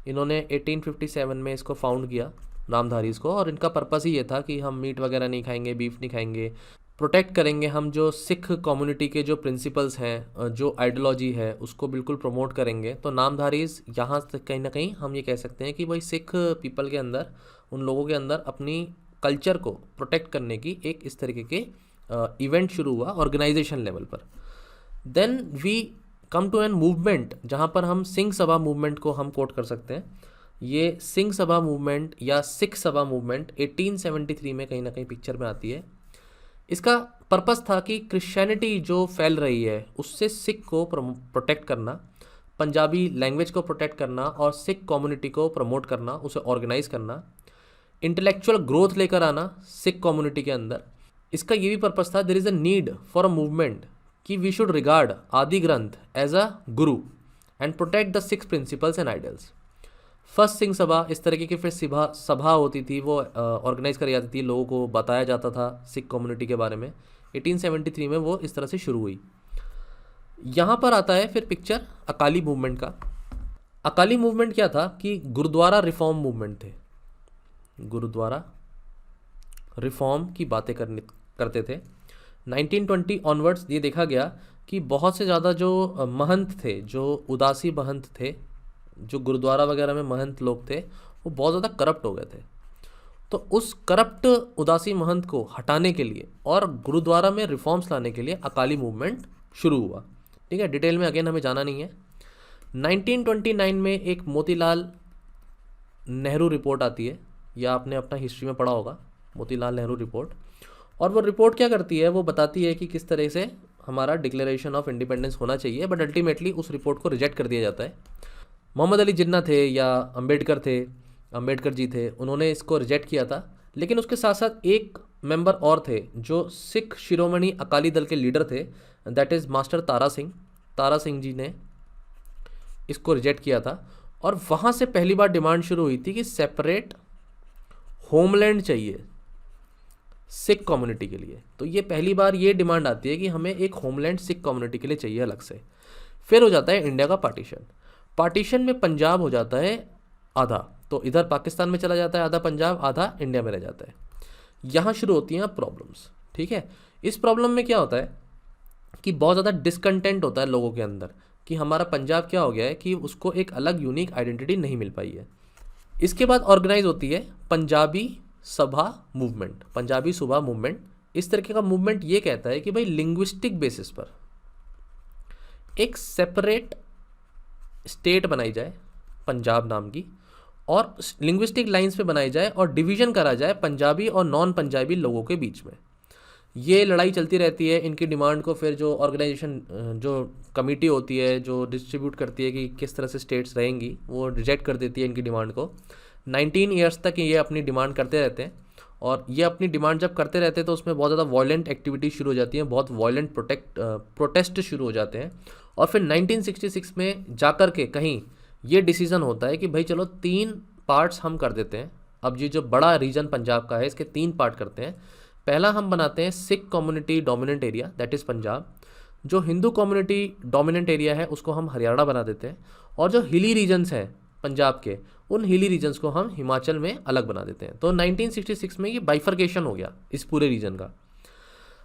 इन्होंने 1857 में इसको फाउंड किया नामधारीज को, और इनका पर्पस ही ये था कि हम मीट वगैरह नहीं खाएंगे, बीफ नहीं खाएंगे, प्रोटेक्ट करेंगे हम जो सिख कम्युनिटी के जो प्रिंसिपल्स हैं, जो आइडियोलॉजी है उसको बिल्कुल प्रमोट करेंगे। तो नामधारीज यहाँ से कहीं ना कहीं हम ये कह सकते हैं कि भाई सिख पीपल के अंदर, उन लोगों के अंदर अपनी कल्चर को प्रोटेक्ट करने की एक इस तरीके के इवेंट शुरू हुआ ऑर्गेनाइजेशन लेवल पर। Then we come to an movement, जहाँ पर हम सिंह सभा मूवमेंट को हम कोट कर सकते हैं। ये सिंह सभा मूवमेंट या सिख सभा मूवमेंट 1873 में कहीं ना कहीं पिक्चर में आती है। इसका पर्पस था कि क्रिश्चियनिटी जो फैल रही है उससे सिख को प्रोटेक्ट करना, पंजाबी लैंग्वेज को प्रोटेक्ट करना, और सिख कम्युनिटी को प्रमोट करना, उसे ऑर्गेनाइज करना, इंटेलेक्चुअल ग्रोथ लेकर आना सिख कम्युनिटी के अंदर। इसका ये भी पर्पस था, there is a need for a movement कि we should regard Adi Granth as a guru and protect the six principles and idols. First Singh Sabha, इस तरीके की फिर सभा होती थी, वो ऑर्गेनाइज करी जाती थी, लोगों को बताया जाता था सिख कम्युनिटी के बारे में। 1873 में वो इस तरह से शुरू हुई। यहाँ पर आता है फिर पिक्चर अकाली मूवमेंट का। अकाली मूवमेंट क्या था कि गुरुद्वारा रिफॉर्म मूवमेंट थे, गुरुद्वारा रिफॉर्म की बातें करते थे। 1920 ऑनवर्ड्स ये देखा गया कि बहुत से ज़्यादा जो महंत थे, जो उदासी महंत थे, जो गुरुद्वारा वगैरह में महंत लोग थे, वो बहुत ज़्यादा करप्ट हो गए थे। तो उस करप्ट उदासी महंत को हटाने के लिए और गुरुद्वारा में रिफॉर्म्स लाने के लिए अकाली मूवमेंट शुरू हुआ। ठीक है, डिटेल में अगेन हमें जाना नहीं है। 1929 में एक मोतीलाल नेहरू रिपोर्ट आती है, या आपने अपना हिस्ट्री में पढ़ा होगा मोतीलाल नेहरू रिपोर्ट। और वो रिपोर्ट क्या करती है, वो बताती है कि किस तरह से हमारा डिक्लेरेशन ऑफ इंडिपेंडेंस होना चाहिए, बट अल्टीमेटली उस रिपोर्ट को रिजेक्ट कर दिया जाता है। मोहम्मद अली जिन्ना थे या अंबेडकर थे, अंबेडकर जी थे, उन्होंने इसको रिजेक्ट किया था। लेकिन उसके साथ साथ एक मेंबर और थे जो सिख शिरोमणि अकाली दल के लीडर थे, that is master Tara Singh. Tara Singh ji ने इसको रिजेक्ट किया था और वहाँ से पहली बार डिमांड शुरू हुई थी कि सेपरेट होमलैंड चाहिए सिख कम्युनिटी के लिए। तो ये पहली बार ये डिमांड आती है कि हमें एक होमलैंड सिख कम्युनिटी के लिए चाहिए अलग से। फिर हो जाता है इंडिया का पार्टीशन। पार्टीशन में पंजाब हो जाता है आधा, तो इधर पाकिस्तान में चला जाता है आधा पंजाब, आधा इंडिया में रह जाता है। यहाँ शुरू होती हैं प्रॉब्लम्स, ठीक है। इस प्रॉब्लम में क्या होता है कि बहुत ज़्यादा डिसकंटेंट होता है लोगों के अंदर कि हमारा पंजाब क्या हो गया है कि उसको एक अलग यूनिक आइडेंटिटी नहीं मिल पाई है। इसके बाद ऑर्गेनाइज होती है पंजाबी सभा मूवमेंट, पंजाबी सुबह मूवमेंट। इस तरीके का मूवमेंट ये कहता है कि भाई लिंग्विस्टिक बेसिस पर एक सेपरेट स्टेट बनाई जाए पंजाब नाम की, और लिंग्विस्टिक लाइंस पे बनाई जाए और डिवीज़न करा जाए पंजाबी और नॉन पंजाबी लोगों के बीच में। ये लड़ाई चलती रहती है। इनकी डिमांड को फिर जो ऑर्गेनाइजेशन, जो कमेटी होती है जो डिस्ट्रीब्यूट करती है कि किस तरह से स्टेट्स रहेंगी, वो रिजेक्ट कर देती है इनकी डिमांड को। 19 ईयर्स तक ये अपनी डिमांड करते रहते हैं, और ये अपनी डिमांड जब करते रहते हैं तो उसमें बहुत ज़्यादा वायलेंट एक्टिविटी शुरू हो जाती है, बहुत वायलेंट प्रोटेस्ट शुरू हो जाते हैं। और फिर 1966 में जाकर के कहीं ये डिसीज़न होता है कि भाई चलो 3 पार्ट्स हम कर देते हैं। अब ये जो बड़ा रीजन पंजाब का है इसके 3 पार्ट करते हैं। पहला हम बनाते हैं Sikh community dominant area, that is Punjab. जो हिंदू कम्युनिटी डोमिनेंट एरिया है उसको हम हरियाणा बना देते हैं, और जो हिली रीजन्स हैं पंजाब के, उन हिली रीजन्स को हम हिमाचल में अलग बना देते हैं। तो 1966 में ये बाइफर्केशन हो गया इस पूरे रीजन का।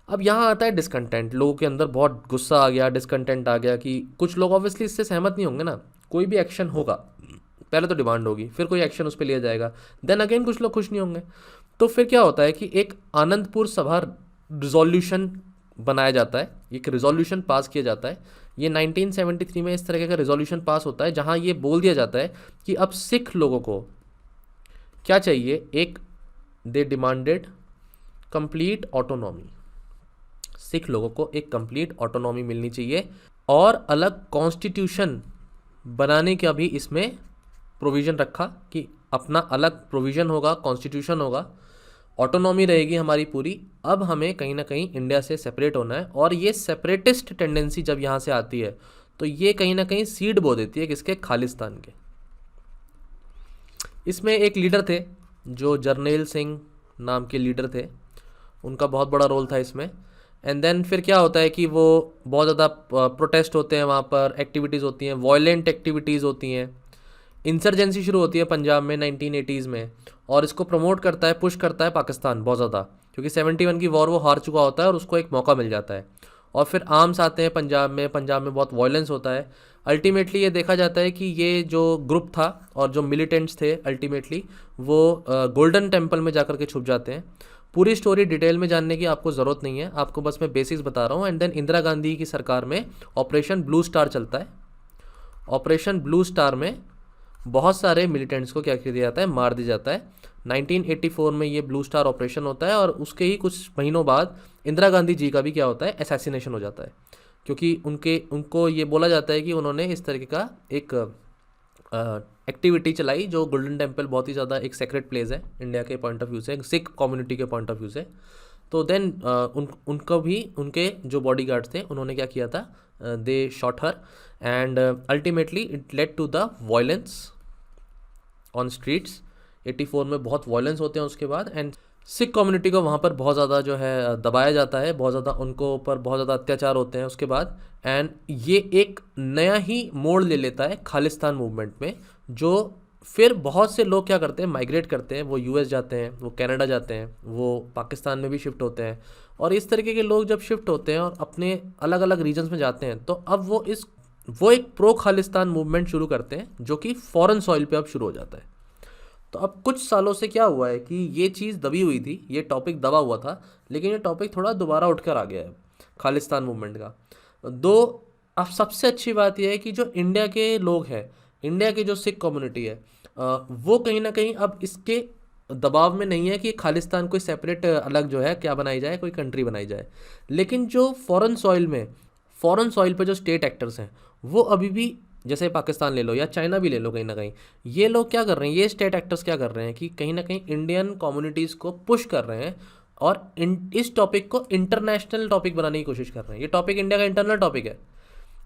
अब यहाँ आता है डिस्कंटेंट, लोगों के अंदर बहुत गुस्सा आ गया, डिस्कंटेंट आ गया कि कुछ लोग ऑब्वियसली इससे सहमत नहीं होंगे ना। कोई भी एक्शन होगा पहले तो डिमांड होगी, फिर कोई एक्शन उस पर लिया जाएगा, देन अगेन कुछ लोग खुश नहीं होंगे। तो फिर क्या होता है कि एक आनंदपुर सभा रिजोल्यूशन बनाया जाता है, एक रिजोल्यूशन पास किया जाता है। ये 1973 में इस तरह का रिजोल्यूशन पास होता है जहाँ ये बोल दिया जाता है कि अब सिख लोगों को क्या चाहिए, एक they demanded complete autonomy. Sikh लोगों को एक कंप्लीट ऑटोनॉमी मिलनी चाहिए, और अलग कॉन्स्टिट्यूशन बनाने का भी इसमें प्रोविज़न रखा कि अपना अलग प्रोविज़न होगा, कॉन्स्टिट्यूशन होगा, ऑटोनॉमी रहेगी हमारी पूरी। अब हमें कहीं ना कहीं इंडिया से सेपरेट होना है। और ये सेपरेटिस्ट टेंडेंसी जब यहाँ से आती है तो ये कहीं ना कहीं सीड बो देती है किसके, खालिस्तान के। इसमें एक लीडर थे जो जर्नैल सिंह नाम के लीडर थे, उनका बहुत बड़ा रोल था इसमें। एंड देन फिर क्या होता है कि वो बहुत ज़्यादा प्रोटेस्ट होते हैं, वहाँ पर एक्टिविटीज़ होती हैं, वायलेंट एक्टिविटीज़ होती हैं, इंसर्जेंसी शुरू होती है पंजाब में 1980s में। और इसको प्रमोट करता है, पुश करता है पाकिस्तान बहुत ज़्यादा, क्योंकि 71 की वॉर वो हार चुका होता है और उसको एक मौका मिल जाता है। और फिर आर्म्स आते हैं पंजाब में बहुत वायलेंस होता है। अल्टीमेटली ये देखा जाता है कि ये जो ग्रुप था और जो मिलिटेंट्स थे अल्टीमेटली वो गोल्डन टेम्पल में जाकर के छुप जाते हैं। पूरी स्टोरी डिटेल में जानने की आपको ज़रूरत नहीं है, आपको बस मैं बेसिक्स बता रहा हूँ। एंड देन इंदिरा गांधी की सरकार में ऑपरेशन ब्लू स्टार चलता है। ऑपरेशन ब्लू स्टार में बहुत सारे मिलिटेंट्स को क्या किया जाता है, मार दिया जाता है। 1984 में ये ब्लू स्टार ऑपरेशन होता है, और उसके ही कुछ महीनों बाद इंदिरा गांधी जी का भी क्या होता है, असैसिनेशन हो जाता है। क्योंकि उनको ये बोला जाता है कि उन्होंने इस तरीके का एक एक्टिविटी चलाई जो गोल्डन टेम्पल बहुत ही ज़्यादा एक सेक्रेट प्लेस है इंडिया के पॉइंट ऑफ व्यू से, सिख कम्युनिटी के पॉइंट ऑफ व्यू से। तो देन उनको भी उनके जो बॉडी गार्ड्स थे उन्होंने क्या किया था, they shot her, and ultimately it led to the violence on streets. 84 में बहुत वायलेंस होते हैं उसके बाद, एंड सिख कम्युनिटी को वहाँ पर बहुत ज़्यादा जो है दबाया जाता है, बहुत ज़्यादा उनको ऊपर बहुत ज़्यादा अत्याचार होते हैं उसके बाद। एंड ये एक नया ही मोड़ ले लेता है खालिस्तान मूवमेंट में, जो फिर बहुत से लोग क्या करते हैं, माइग्रेट करते हैं, वो यूएस जाते हैं, वो कनाडा जाते हैं, वो पाकिस्तान में भी शिफ्ट होते हैं। और इस तरीके के लोग जब शिफ्ट होते हैं और अपने अलग अलग रीजन्स में जाते हैं, तो अब वो एक प्रो खालिस्तान मूवमेंट शुरू करते हैं जो कि फॉरेन सॉइल पे अब शुरू हो जाता है। तो अब कुछ सालों से क्या हुआ है कि ये चीज़ दबी हुई थी, ये टॉपिक दबा हुआ था, लेकिन ये टॉपिक थोड़ा दोबारा उठकर आ गया है खालिस्तान मूवमेंट का। अब सबसे अच्छी बात यह है कि जो इंडिया के लोग हैं, इंडिया की जो सिख कम्युनिटी है, वो कहीं ना कहीं अब इसके दबाव में नहीं है कि खालिस्तान कोई सेपरेट अलग जो है क्या बनाई जाए, कोई कंट्री बनाई जाए। लेकिन जो फॉरेन सॉइल पे जो स्टेट एक्टर्स हैं वो अभी भी जैसे पाकिस्तान ले लो या चाइना भी ले लो, कहीं ना कहीं ये लोग क्या कर रहे हैं, ये स्टेट एक्टर्स क्या कर रहे हैं कि कहीं ना कहीं इंडियन कम्युनिटीज़ को पुश कर रहे हैं और इस टॉपिक को इंटरनेशनल टॉपिक बनाने की कोशिश कर रहे हैं। ये टॉपिक इंडिया का इंटरनल टॉपिक है,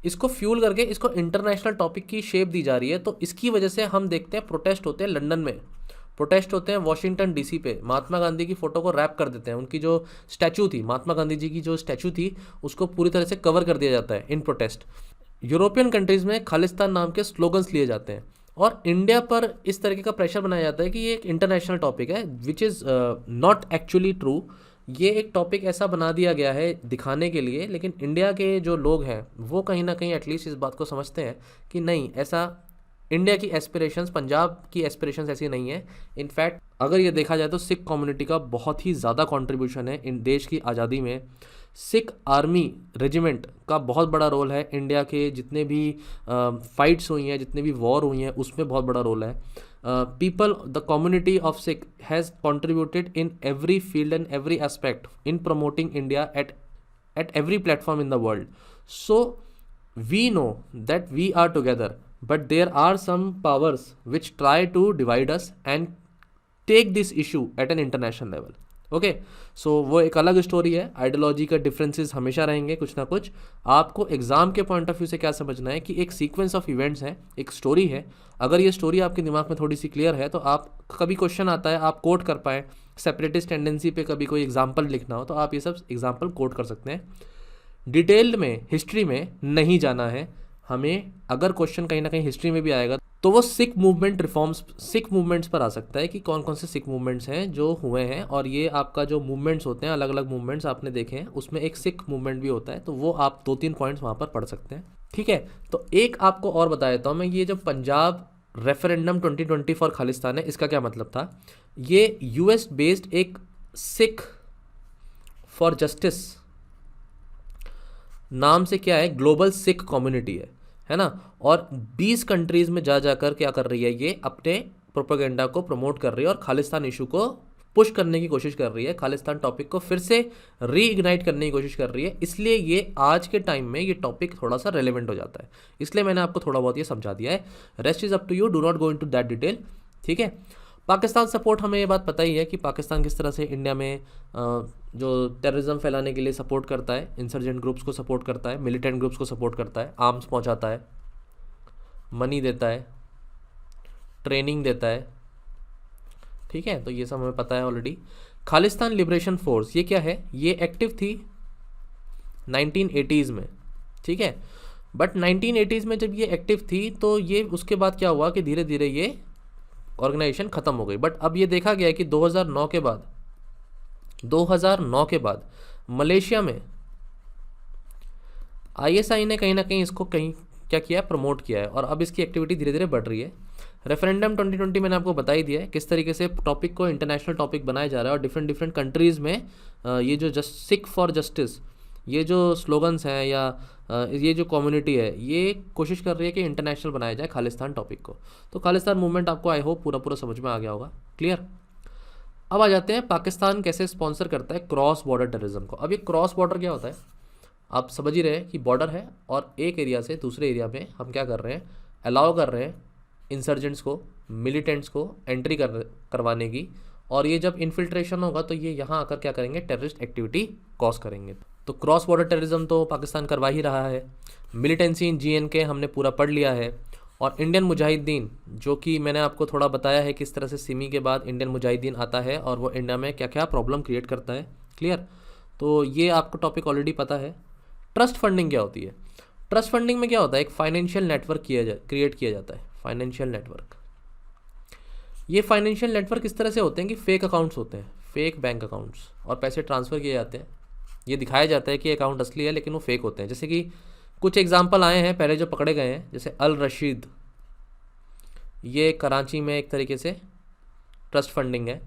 इसको फ्यूल करके इसको इंटरनेशनल टॉपिक की शेप दी जा रही है। तो इसकी वजह से हम देखते हैं प्रोटेस्ट होते हैं लंदन में, प्रोटेस्ट होते हैं वॉशिंगटन डीसी पे, महात्मा गांधी की फ़ोटो को रैप कर देते हैं, उनकी जो स्टैचू थी, महात्मा गांधी जी की जो स्टैचू थी उसको पूरी तरह से कवर कर दिया जाता है इन प्रोटेस्ट। यूरोपियन कंट्रीज़ में खालिस्तान नाम के स्लोगन्स लिए जाते हैं और इंडिया पर इस तरीके का प्रेशर बनाया जाता है कि ये एक इंटरनेशनल टॉपिक है, which is not actually true. ये एक टॉपिक ऐसा बना दिया गया है दिखाने के लिए, लेकिन इंडिया के जो लोग हैं वो कहीं ना कहीं एटलीस्ट इस बात को समझते हैं कि नहीं, ऐसा इंडिया की एस्पिरेशंस, पंजाब की एस्पिरेशंस ऐसी नहीं है। इनफैक्ट अगर ये देखा जाए तो सिख कम्युनिटी का बहुत ही ज़्यादा कंट्रीब्यूशन है इन देश की आज़ादी में। सिख आर्मी रेजिमेंट का बहुत बड़ा रोल है, इंडिया के जितने भी फाइट्स हुई हैं, जितने भी वॉर हुई हैं, उसमें बहुत बड़ा रोल है। People, the community of Sikh has contributed in every field and every aspect in promoting India at every platform in the world. So we know that we are together, but there are some powers which try to divide us and take this issue at an international level. Okay, so वो एक अलग स्टोरी है। आइडियोलॉजी का डिफरेंसेस हमेशा रहेंगे कुछ ना कुछ। आपको एग्जाम के पॉइंट ऑफ व्यू से क्या समझना है कि एक सीक्वेंस ऑफ इवेंट्स है, एक स्टोरी है। अगर ये स्टोरी आपके दिमाग में थोड़ी सी क्लियर है तो आप कभी क्वेश्चन आता है आप कोट कर पाए, सेपरेटिस्ट टेंडेंसी पे कभी कोई एग्जाम्पल लिखना हो तो आप ये सब एग्जाम्पल कोट कर सकते हैं। डिटेल में हिस्ट्री में नहीं जाना है हमें। अगर क्वेश्चन कहीं ना कहीं हिस्ट्री में भी आएगा तो वो Sikh movement reforms, Sikh movements पर आ सकता है कि कौन कौन से सिख मूवमेंट्स हैं जो हुए हैं। और ये आपका जो मूवमेंट्स होते हैं, अलग अलग मूवमेंट्स आपने देखे हैं, उसमें एक सिख मूवमेंट भी होता है, तो वो आप 2-3 पॉइंट्स वहाँ पर पढ़ सकते हैं। ठीक है, तो एक आपको और बता देता हूँ मैं, ये जो पंजाब रेफरेंडम 2020 फॉर खालिस्तान है, इसका क्या मतलब था। ये यूएस बेस्ड एक सिख फॉर जस्टिस नाम से क्या है, ग्लोबल सिख कम्युनिटी है ना। और 20 कंट्रीज़ में जा जाकर क्या कर रही है, ये अपने प्रोपेगेंडा को प्रमोट कर रही है और खालिस्तान इशू को पुश करने की कोशिश कर रही है, खालिस्तान टॉपिक को फिर से रीइग्नाइट करने की कोशिश कर रही है। इसलिए ये आज के टाइम में ये टॉपिक थोड़ा सा रेलेवेंट हो जाता है, इसलिए मैंने आपको थोड़ा बहुत ये समझा दिया है। Rest is up to you, do not go into that detail. ठीक है, पाकिस्तान सपोर्ट, हमें ये बात पता ही है कि पाकिस्तान किस तरह से इंडिया में जो टेररिज्म फैलाने के लिए सपोर्ट करता है, इंसर्जेंट ग्रुप्स को सपोर्ट करता है, मिलिटेंट ग्रुप्स को सपोर्ट करता है, आर्म्स पहुंचाता है, मनी देता है, ट्रेनिंग देता है। ठीक है, तो ये सब हमें पता है ऑलरेडी। खालिस्तान लिबरेशन फोर्स ये क्या है, ये एक्टिव थी 1980s में। ठीक है, बट 1980s में जब ये एक्टिव थी तो ये उसके बाद क्या हुआ कि धीरे धीरे ये ऑर्गेनाइजेशन ख़त्म हो गई। बट अब ये देखा गया है कि 2009 के बाद मलेशिया में आईएसआई ने कहीं ना कहीं इसको कहीं क्या किया, प्रमोट किया है और अब इसकी एक्टिविटी धीरे धीरे बढ़ रही है। रेफरेंडम 2020 मैंने आपको बता ही दिया है किस तरीके से टॉपिक को इंटरनेशनल टॉपिक बनाया जा रहा है और डिफरेंट डिफरेंट कंट्रीज़ में ये जो सिख फॉर जस्टिस, ये जो स्लोगन्स हैं या ये जो कम्युनिटी है, ये कोशिश कर रही है कि इंटरनेशनल बनाया जाए खालिस्तान टॉपिक को। तो खालिस्तान मूवमेंट आपको आई होप पूरा समझ में आ गया होगा, क्लियर। अब आ जाते हैं पाकिस्तान कैसे स्पॉन्सर करता है क्रॉस बॉर्डर टेररिज्म को। अब ये क्रॉस बॉर्डर क्या होता है, आप समझ ही रहे हैं कि बॉर्डर है और एक एरिया से दूसरे एरिया में हम क्या कर रहे हैं, अलाउ कर रहे हैं इंसर्जेंट्स को, मिलिटेंट्स को एंट्री करवाने की। और ये जब इन्फिल्ट्रेशन होगा तो ये यहाँ आकर क्या करेंगे, टेररिस्ट एक्टिविटी कॉज करेंगे। तो क्रॉस बॉर्डर टेररिज्म तो पाकिस्तान करवा ही रहा है। मिलिटेंसी इन जीएनके हमने पूरा पढ़ लिया है। और इंडियन मुजाहिदीन, जो कि मैंने आपको थोड़ा बताया है किस तरह से सिमी के बाद इंडियन मुजाहिदीन आता है और वो इंडिया में क्या क्या प्रॉब्लम क्रिएट करता है, क्लियर। तो ये आपको टॉपिक ऑलरेडी पता है। ट्रस्ट फंडिंग क्या होती है, ट्रस्ट फंडिंग में क्या होता है, एक फाइनेंशियल नेटवर्क क्रिएट किया जाता है, फाइनेंशियल नेटवर्क। ये फाइनेंशियल नेटवर्क इस तरह से होते हैं कि फेक अकाउंट्स होते हैं, फेक बैंक अकाउंट्स, और पैसे ट्रांसफ़र किए जाते हैं। ये दिखाया जाता है कि अकाउंट असली है लेकिन वो फेक होते हैं। जैसे कि कुछ एग्जांपल आए हैं पहले जो पकड़े गए हैं, जैसे अल रशीद, ये कराची में एक तरीके से ट्रस्ट फंडिंग है।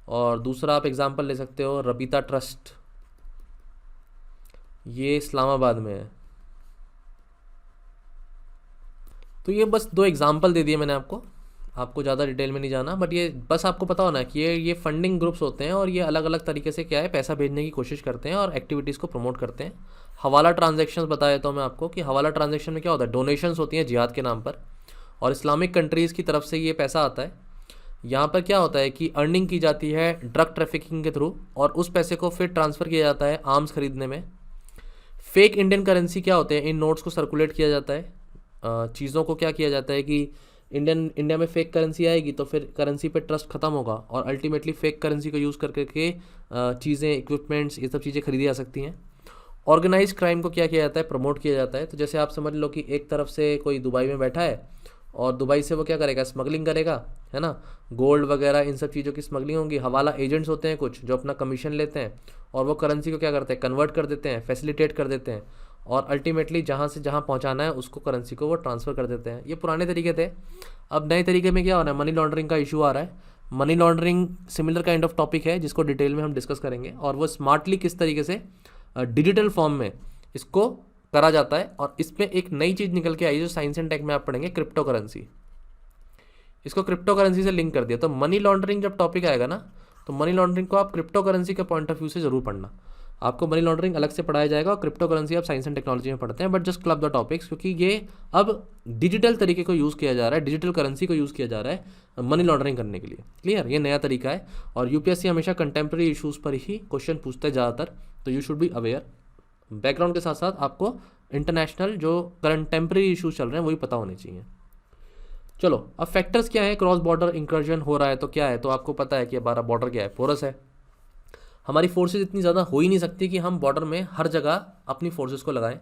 और दूसरा आप एग्जांपल ले सकते हो रबीता ट्रस्ट, ये इस्लामाबाद में है। तो ये बस 2 एग्जांपल दे दिए मैंने आपको। आपको ज़्यादा डिटेल में नहीं जाना, बट ये बस आपको पता होना है कि ये फंडिंग ग्रुप्स होते हैं और ये अलग अलग तरीके से क्या है पैसा भेजने की कोशिश करते हैं और एक्टिविटीज़ को प्रमोट करते हैं। हवाला ट्रांजेक्शन बता देता हूँ मैं आपको कि हवाला ट्रांजेक्शन में क्या होता है, डोनेशंस होती हैं जिहाद के नाम पर और इस्लामिक कंट्रीज़ की तरफ से ये पैसा आता है। यहाँ पर क्या होता है कि अर्निंग की जाती है ड्रग ट्रैफिकिंग के थ्रू और उस पैसे को फिर ट्रांसफ़र किया जाता है आर्म्स खरीदने में। फेक इंडियन करेंसी क्या होते हैं, इन नोट्स को सर्कुलेट किया जाता है। चीज़ों को क्या किया जाता है कि इंडिया में फेक करेंसी आएगी तो फिर करेंसी पे ट्रस्ट खत्म होगा और अल्टीमेटली फेक करेंसी को यूज़ करके चीज़ें, इक्विपमेंट्स, ये सब चीज़ें खरीदी जा सकती हैं। ऑर्गेनाइज क्राइम को क्या किया जाता है, प्रमोट किया जाता है। तो जैसे आप समझ लो कि एक तरफ से कोई दुबई में बैठा है और दुबई से वो क्या करेगा, स्मगलिंग करेगा, है ना, गोल्ड वगैरह इन सब चीज़ों की स्मगलिंग होगी। हवाला एजेंट्स होते हैं कुछ जो अपना कमीशन लेते हैं और वो करेंसी को क्या करते हैं, कन्वर्ट कर देते हैं, फैसिलिटेट कर देते हैं और अल्टीमेटली जहाँ से जहाँ पहुँचाना है उसको करेंसी को वो ट्रांसफ़र कर देते हैं। ये पुराने तरीके थे। अब नए तरीके में क्या हो रहा है, मनी लॉन्ड्रिंग का इशू आ रहा है। Money laundering similar kind of topic है जिसको डिटेल में हम डिस्कस करेंगे और वो स्मार्टली किस तरीके से डिजिटल फॉर्म में इसको करा जाता है। और इसमें एक नई चीज़ निकल के आई जो साइंस एंड टेक में आप पढ़ेंगे, क्रिप्टो करेंसी। इसको क्रिप्टो करेंसी से लिंक कर दिया। तो मनी लॉन्ड्रिंग जब टॉपिक आएगा ना, तो मनी लॉन्ड्रिंग को आप क्रिप्टो करेंसी के पॉइंट ऑफ व्यू से जरूर पढ़ना। आपको मनी लॉन्ड्रिंग अलग से पढ़ाया जाएगा और क्रिप्टो करेंसी आप साइंस एंड टेक्नोलॉजी में पढ़ते हैं, but just club the topics, क्योंकि ये अब डिजिटल तरीके को यूज़ किया जा रहा है, डिजिटल करेंसी को यूज़ किया जा रहा है मनी लॉन्ड्रिंग करने के लिए। क्लियर, ये नया तरीका है और यूपीएससी हमेशा कंटेम्प्रेरी इशूज़ पर ही क्वेश्चन पूछते हैं ज़्यादातर, तो you should be aware. Background के साथ साथ आपको इंटरनेशनल जो कंटेम्प्रेरी इशूज़ चल रहे हैं वही पता होने चाहिए। चलो, अब फैक्टर्स क्या है, क्रॉस बॉर्डर इंकर्जन हो रहा है तो क्या है, तो आपको पता है कि हमारा बॉर्डर क्या है, पोरस है। हमारी फोर्सेस इतनी ज़्यादा हो ही नहीं सकती कि हम बॉर्डर में हर जगह अपनी फोर्सेस को लगाएं।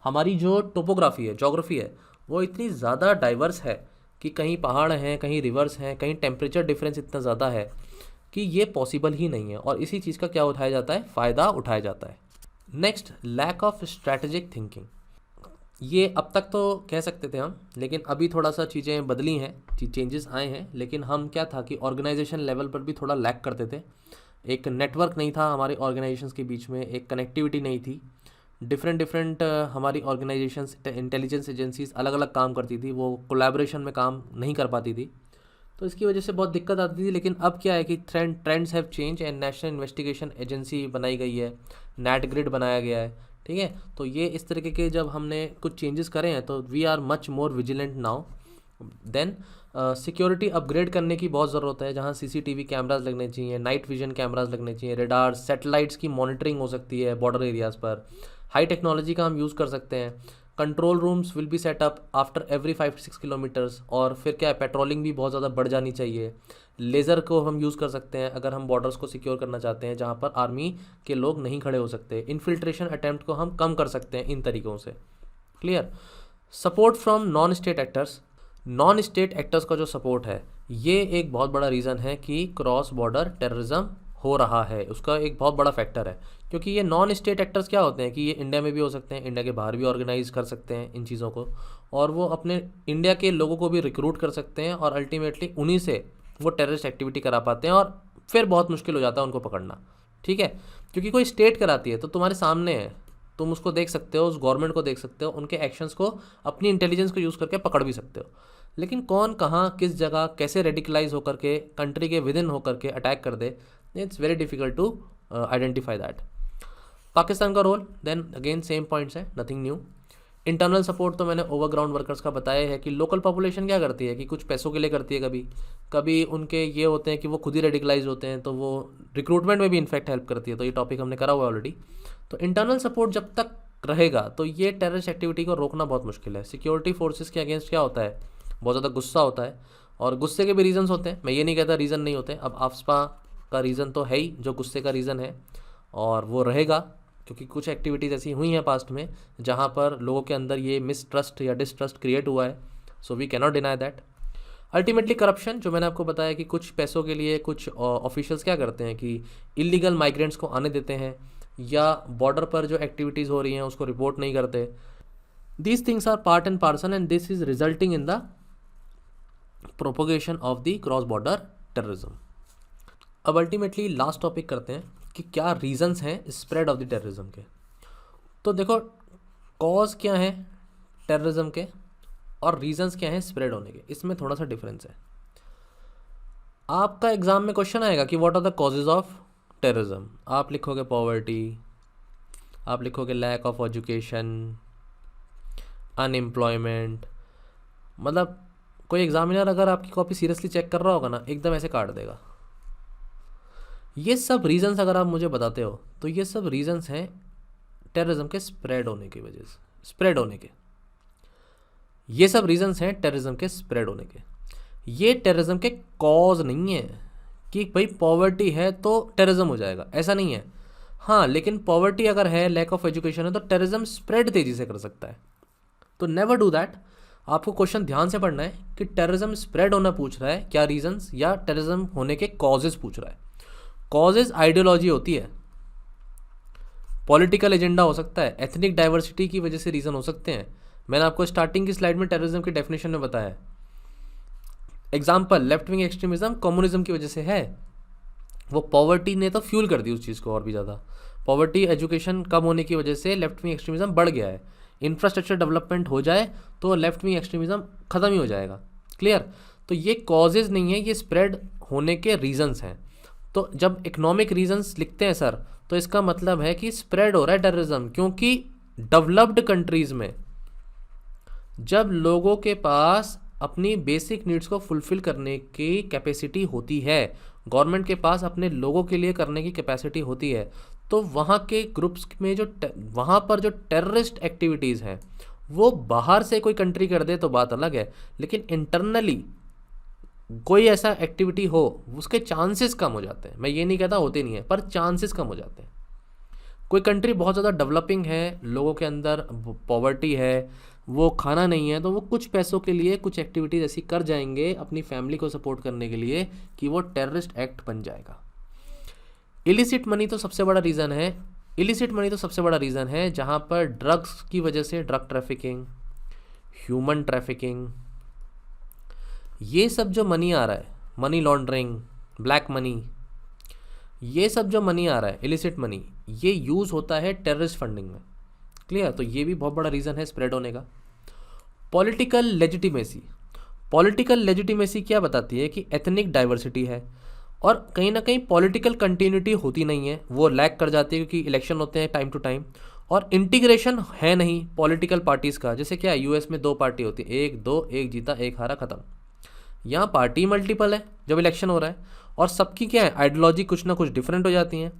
हमारी जो टोपोग्राफी है, जोग्राफी है, वो इतनी ज़्यादा डाइवर्स है कि कहीं पहाड़ हैं, कहीं रिवर्स हैं, कहीं टेम्परेचर डिफरेंस इतना ज़्यादा है कि ये पॉसिबल ही नहीं है और इसी चीज़ का क्या उठाया जाता है, फ़ायदा उठाया जाता है। Next, lack of strategic thinking. ये अब तक तो कह सकते थे हम, लेकिन अभी थोड़ा सा चीज़ें बदली हैं, चेंजेस आए हैं, लेकिन हम क्या था कि ऑर्गेनाइजेशन लेवल पर भी थोड़ा लैक करते थे। एक नेटवर्क नहीं था हमारे ऑर्गेनाइजेशंस के बीच में, एक कनेक्टिविटी नहीं थी। डिफरेंट हमारी ऑर्गेनाइजेशंस, इंटेलिजेंस एजेंसीज अलग अलग काम करती थी, वो कोलैबोरेशन में काम नहीं कर पाती थी, तो इसकी वजह से बहुत दिक्कत आती थी। लेकिन अब क्या है कि trends have change and national investigation agency बनाई गई है, नेट ग्रिड बनाया गया है, ठीक है। तो ये इस तरीके के जब हमने कुछ चेंजेस करे हैं तो we are much more vigilant now. Then security upgrade करने की बहुत ज़रूरत है, जहाँ सीसीटीवी कैमराज लगने चाहिए, नाइट विजन कैमराज लगने चाहिए, रेडार, सैटेलाइट्स की मॉनिटरिंग हो सकती है बॉर्डर एरियाज़ पर, हाई टेक्नोलॉजी का हम यूज़ कर सकते हैं। Control rooms will be set up after every 5 to 6 kilometres. और फिर क्या है, पेट्रोलिंग भी बहुत ज़्यादा बढ़ जानी चाहिए। लेज़र को हम यूज़ कर सकते हैं अगर हम बॉर्डर्स को सिक्योर करना चाहते हैं जहाँ पर आर्मी के लोग नहीं खड़े हो सकते। इन्फिल्ट्रेशन अटैम्प्ट को हम कम कर सकते हैं इन तरीक़ों से। Clear. Support from non state actors. Non state actors का जो सपोर्ट है ये एक बहुत बड़ा रीज़न है कि क्रॉस बॉर्डर टेररिज्म हो रहा है, उसका एक बहुत बड़ा फैक्टर है। क्योंकि ये नॉन स्टेट एक्टर्स क्या होते हैं कि ये इंडिया में भी हो सकते हैं, इंडिया के बाहर भी ऑर्गेनाइज कर सकते हैं इन चीज़ों को, और वो अपने इंडिया के लोगों को भी रिक्रूट कर सकते हैं और अल्टीमेटली उन्हीं से वो टेररिस्ट एक्टिविटी करा पाते हैं और फिर बहुत मुश्किल हो जाता है उनको पकड़ना। ठीक है, क्योंकि कोई स्टेट कराती है तो तुम्हारे सामने है, तुम उसको देख सकते हो, उस गवर्नमेंट को देख सकते हो, उनके एक्शंस को अपनी इंटेलिजेंस को यूज़ करके पकड़ भी सकते हो। लेकिन कौन कहाँ किस जगह कैसे रेडिकलाइज होकर के कंट्री के विद इन होकर के अटैक कर दे, it's very difficult to identify that. Pakistan का role, then again same points है, नथिंग न्यू। इंटरनल सपोर्ट तो मैंने ओवरग्राउंड वर्कर्स का बताया है कि लोकल पॉपुलेशन क्या करती है कि कुछ पैसों के लिए करती है, कभी कभी उनके ये होते हैं कि वो खुद ही रेडिकलाइज होते हैं तो वो रिक्रूटमेंट में भी इनफैक्ट हेल्प करती है, तो ये टॉपिक हमने करा हुआ है ऑलरेडी। तो इंटरनल सपोर्ट जब तक रहेगा तो ये टेररिस्ट एक्टिविटी को रोकना बहुत मुश्किल है। सिक्योरिटी फोर्सेस के अगेंस्ट क्या होता है, बहुत ज़्यादा गुस्सा होता है, और गुस्से के भी रीजंस होते हैं, मैं ये नहीं कहता रीज़न नहीं होते। अब आफ्स्पा का रीज़न तो है ही जो गुस्से का रीज़न है, और वो रहेगा क्योंकि कुछ एक्टिविटीज़ ऐसी हुई हैं पास्ट में जहाँ पर लोगों के अंदर ये मिसट्रस्ट या डिसट्रस्ट क्रिएट हुआ है, so we cannot deny that. Ultimately corruption, जो मैंने आपको बताया कि कुछ पैसों के लिए कुछ ऑफिशियल्स क्या करते हैं कि इलीगल माइग्रेंट्स को आने देते हैं या बॉर्डर पर जो एक्टिविटीज़ हो रही हैं उसको रिपोर्ट नहीं करते। These things are part and parcel and this is resulting in the propagation of the cross border terrorism. अब अल्टीमेटली लास्ट टॉपिक करते हैं कि क्या रीजंस हैं स्प्रेड ऑफ द टेररिज्म के। तो देखो, कॉज क्या है टेररिज्म के और रीजंस क्या हैं स्प्रेड होने के, इसमें थोड़ा सा डिफरेंस है। आपका एग्ज़ाम में क्वेश्चन आएगा कि what are the causes of terrorism, आप लिखोगे पॉवर्टी, आप लिखोगे लैक ऑफ एजुकेशन, अनएम्प्लॉयमेंट। मतलब कोई एग्जामिनर अगर आपकी कॉपी सीरियसली चेक कर रहा होगा ना, एकदम ऐसे काट देगा। ये सब रीजंस अगर आप मुझे बताते हो तो ये सब रीजंस हैं टेररिज्म के स्प्रेड होने की वजह से, स्प्रेड होने के। ये सब रीजंस हैं टेररिज्म के स्प्रेड होने के। ये टेररिज्म के कॉज नहीं है कि भाई पॉवर्टी है तो टेररिज्म हो जाएगा, ऐसा नहीं है। हाँ, लेकिन पॉवर्टी अगर है, लैक ऑफ एजुकेशन है, तो टेररिज्म स्प्रेड तेजी से कर सकता है। तो नेवर डू दैट। आपको क्वेश्चन ध्यान से पढ़ना है कि टेररिज्म स्प्रेड होना पूछ रहा है क्या रीजंस, या टेररिज्म होने के कॉजेज पूछ रहा है। कॉजेज आइडियोलॉजी होती है, पॉलिटिकल एजेंडा हो सकता है, एथनिक डाइवर्सिटी की वजह से रीजन हो सकते हैं। मैंने आपको स्टार्टिंग की स्लाइड में टेररिज्म की डेफिनेशन में बताया है। Example, left wing extremism communism की वजह से है। वो पॉवर्टी ने तो फ्यूल कर दी उस चीज़ को और भी ज़्यादा। पॉवर्टी, एजुकेशन कम होने की वजह से लेफ्ट विंग एक्सट्रीमिज्म बढ़ गया है। इंफ्रास्ट्रक्चर डेवलपमेंट हो जाए तो लेफ्ट विंग एक्सट्रीमिज्म ख़त्म ही हो जाएगा। क्लियर? तो ये कॉजेज़ नहीं है, ये स्प्रेड होने के रीजंस हैं। तो जब इकोनॉमिक रीजंस लिखते हैं सर, तो इसका मतलब है कि स्प्रेड हो रहा है टेररिज्म, क्योंकि डेवलप्ड कंट्रीज़ में जब लोगों के पास अपनी बेसिक नीड्स को फुलफ़िल करने की कैपेसिटी होती है, गवर्नमेंट के पास अपने लोगों के लिए करने की कैपेसिटी होती है, तो वहाँ के ग्रुप्स में वहाँ पर जो टेररिस्ट एक्टिविटीज़ हैं वो बाहर से कोई कंट्री कर दे तो बात अलग है, लेकिन इंटरनली कोई ऐसा एक्टिविटी हो उसके चांसेस कम हो जाते हैं। मैं ये नहीं कहता होते नहीं है, पर चांसेस कम हो जाते हैं। कोई कंट्री बहुत ज़्यादा डेवलपिंग है, लोगों के अंदर पॉवर्टी है, वो खाना नहीं है, तो वो कुछ पैसों के लिए कुछ एक्टिविटीज़ ऐसी कर जाएंगे अपनी फैमिली को सपोर्ट करने के लिए कि वो टेररिस्ट एक्ट बन जाएगा। इलिसिट मनी तो सबसे बड़ा रीज़न है। इलिसिट मनी तो सबसे बड़ा रीज़न है जहाँ पर ड्रग्स की वजह से ड्रग ट्रैफिकिंग, ह्यूमन ट्रैफिकिंग, ये सब जो मनी आ रहा है, मनी लॉन्ड्रिंग, ब्लैक मनी, ये सब जो मनी आ रहा है, इलिसिट मनी, ये यूज़ होता है टेररिस्ट फंडिंग में। क्लियर? तो ये भी बहुत बड़ा रीज़न है स्प्रेड होने का। पॉलिटिकल लेजिटिमेसी, पॉलिटिकल लेजिटिमेसी क्या बताती है कि एथनिक डाइवर्सिटी है और कहीं ना कहीं पॉलिटिकल कंटिन्यूटी होती नहीं है, वो लैक कर जाती है क्योंकि इलेक्शन होते हैं टाइम टू टाइम, और इंटीग्रेशन है नहीं पॉलिटिकल पार्टीज़ का। जैसे क्या है, यूएस में 2 पार्टी होती है, 1-2, 1 जीता 1 हारा, ख़त्म। यहाँ पार्टी मल्टीपल है जब इलेक्शन हो रहा है, और सबकी क्या है, आइडियोलॉजी कुछ ना कुछ डिफरेंट हो जाती हैं।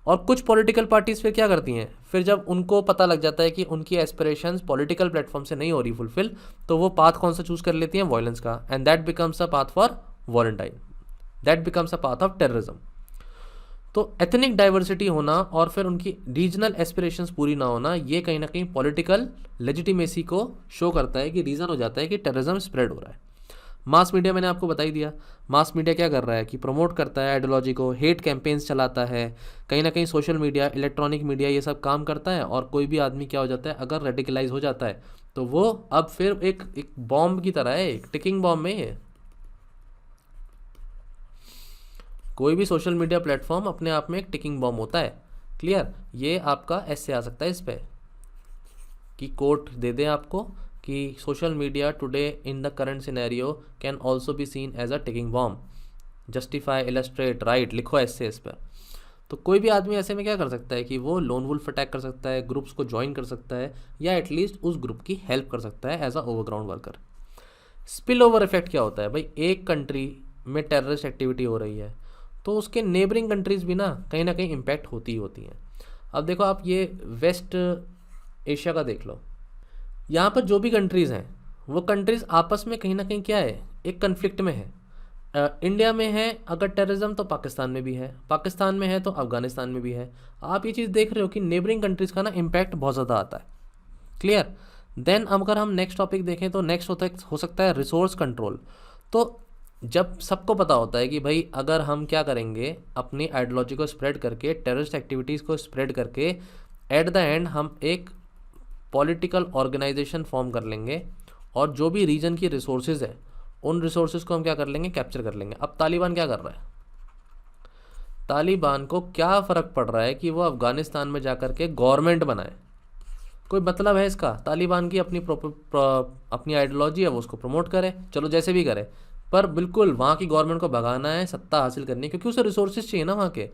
और कुछ पॉलिटिकल पार्टीज़ फिर क्या करती हैं, फिर जब उनको पता लग जाता है कि उनकी एस्पिरेशंस पॉलिटिकल प्लेटफॉर्म से नहीं हो रही फुलफिल, तो वो पाथ कौन सा चूज़ कर लेती हैं, वायलेंस का, and that becomes a path for valentine, that becomes a path of terrorism. तो एथनिक डाइवर्सिटी होना और फिर उनकी रीजनल एस्पिरेशंस पूरी ना होना, ये कहीं ना कहीं पॉलिटिकल लेजिटिमेसी को शो करता है कि रीज़न हो जाता है कि टेररिज्म स्प्रेड हो रहा है। मास मीडिया, मैंने आपको बता ही दिया, मास मीडिया क्या कर रहा है कि प्रमोट करता है आइडियोलॉजी को, हेट कैंपेन्स चलाता है, कहीं ना कहीं सोशल मीडिया, इलेक्ट्रॉनिक मीडिया ये सब काम करता है। और कोई भी आदमी क्या हो जाता है, अगर रेडिकलाइज हो जाता है तो वो अब फिर एक बॉम्ब की तरह है, एक टिकिंग बॉम्ब में है। कोई भी सोशल मीडिया प्लेटफॉर्म अपने आप में एक टिकिंग बॉम्ब होता है। क्लियर? ये आपका ऐसे आ सकता है इस पर कि कोट दे दें आपको कि social media today in the current scenario can also be seen as a ticking bomb, justify, illustrate, right, लिखो ऐसे इस पर। तो कोई भी आदमी ऐसे में क्या कर सकता है कि वो लोन वुल्फ अटैक कर सकता है, ग्रुप्स को ज्वाइन कर सकता है, या एटलीस्ट उस ग्रुप की हेल्प कर सकता है as a overground worker. Spill over effect क्या होता है भाई, एक कंट्री में टेररिस्ट एक्टिविटी हो रही है तो उसके नेबरिंग कंट्रीज़ भी ना कहीं इम्पैक्ट होती ही होती हैं। अब देखो आप ये वेस्ट एशिया का देख लो, यहाँ पर जो भी कंट्रीज़ हैं वो कंट्रीज़ आपस में कहीं ना कहीं क्या है, एक कन्फ्लिक्ट में है। इंडिया में है अगर टेररिज्म तो पाकिस्तान में भी है, पाकिस्तान में है तो अफगानिस्तान में भी है। आप ये चीज़ देख रहे हो कि नेबरिंग कंट्रीज़ का ना इम्पैक्ट बहुत ज़्यादा आता है। क्लियर? देन अगर हम नेक्स्ट टॉपिक देखें तो नेक्स्ट हो सकता है रिसोर्स कंट्रोल। तो जब सबको पता होता है कि भाई अगर हम क्या करेंगे, अपनी आइडियोलॉजी को स्प्रेड करके, टेररिस्ट एक्टिविटीज़ को स्प्रेड करके, एट द एंड हम एक पॉलिटिकल ऑर्गेनाइजेशन फॉर्म कर लेंगे और जो भी रीजन की रिसोर्सेज है उन रिसोर्सेज को हम क्या कर लेंगे, कैप्चर कर लेंगे। अब तालिबान क्या कर रहा है, तालिबान को क्या फ़र्क पड़ रहा है कि वो अफ़गानिस्तान में जाकर के गवर्नमेंट बनाए, कोई मतलब है इसका? तालिबान की अपनी आइडियोलॉजी है, वो उसको प्रमोट करे, चलो जैसे भी करे, पर बिल्कुल वहाँ की गवर्नमेंट को भगाना है, सत्ता हासिल करनी है, क्योंकि उसे रिसोर्सेज चाहिए ना वहाँ के।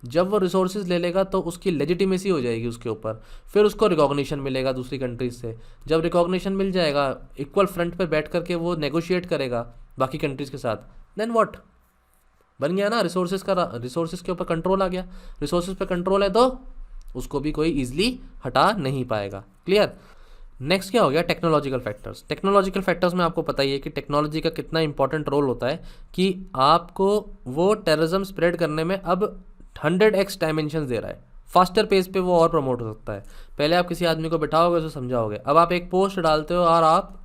जब वो रिसोर्सेज ले लेगा तो उसकी लेजिटिमेसी हो जाएगी उसके ऊपर, फिर उसको रिकॉग्निशन मिलेगा दूसरी कंट्रीज से। जब रिकॉग्निशन मिल जाएगा, इक्वल फ्रंट पे बैठ करके वो नेगोशिएट करेगा बाकी कंट्रीज़ के साथ, देन व्हाट, बन गया ना रिसोर्सेज के ऊपर कंट्रोल आ गया। रिसोर्सेज पे कंट्रोल है तो उसको भी कोई ईजिली हटा नहीं पाएगा। क्लियर। नेक्स्ट क्या हो गया, टेक्नोलॉजिकल फैक्टर्स। टेक्नोलॉजिकल फैक्टर्स में आपको पता ही है कि टेक्नोलॉजी का कितना इंपॉर्टेंट रोल होता है कि आपको वो टेररिज्म स्प्रेड करने में अब 100x डायमेंशन दे रहा है, फास्टर पेस पे वो और प्रमोट हो सकता है। पहले आप किसी आदमी को बैठाओगे उसे समझाओगे, अब आप एक पोस्ट डालते हो और आप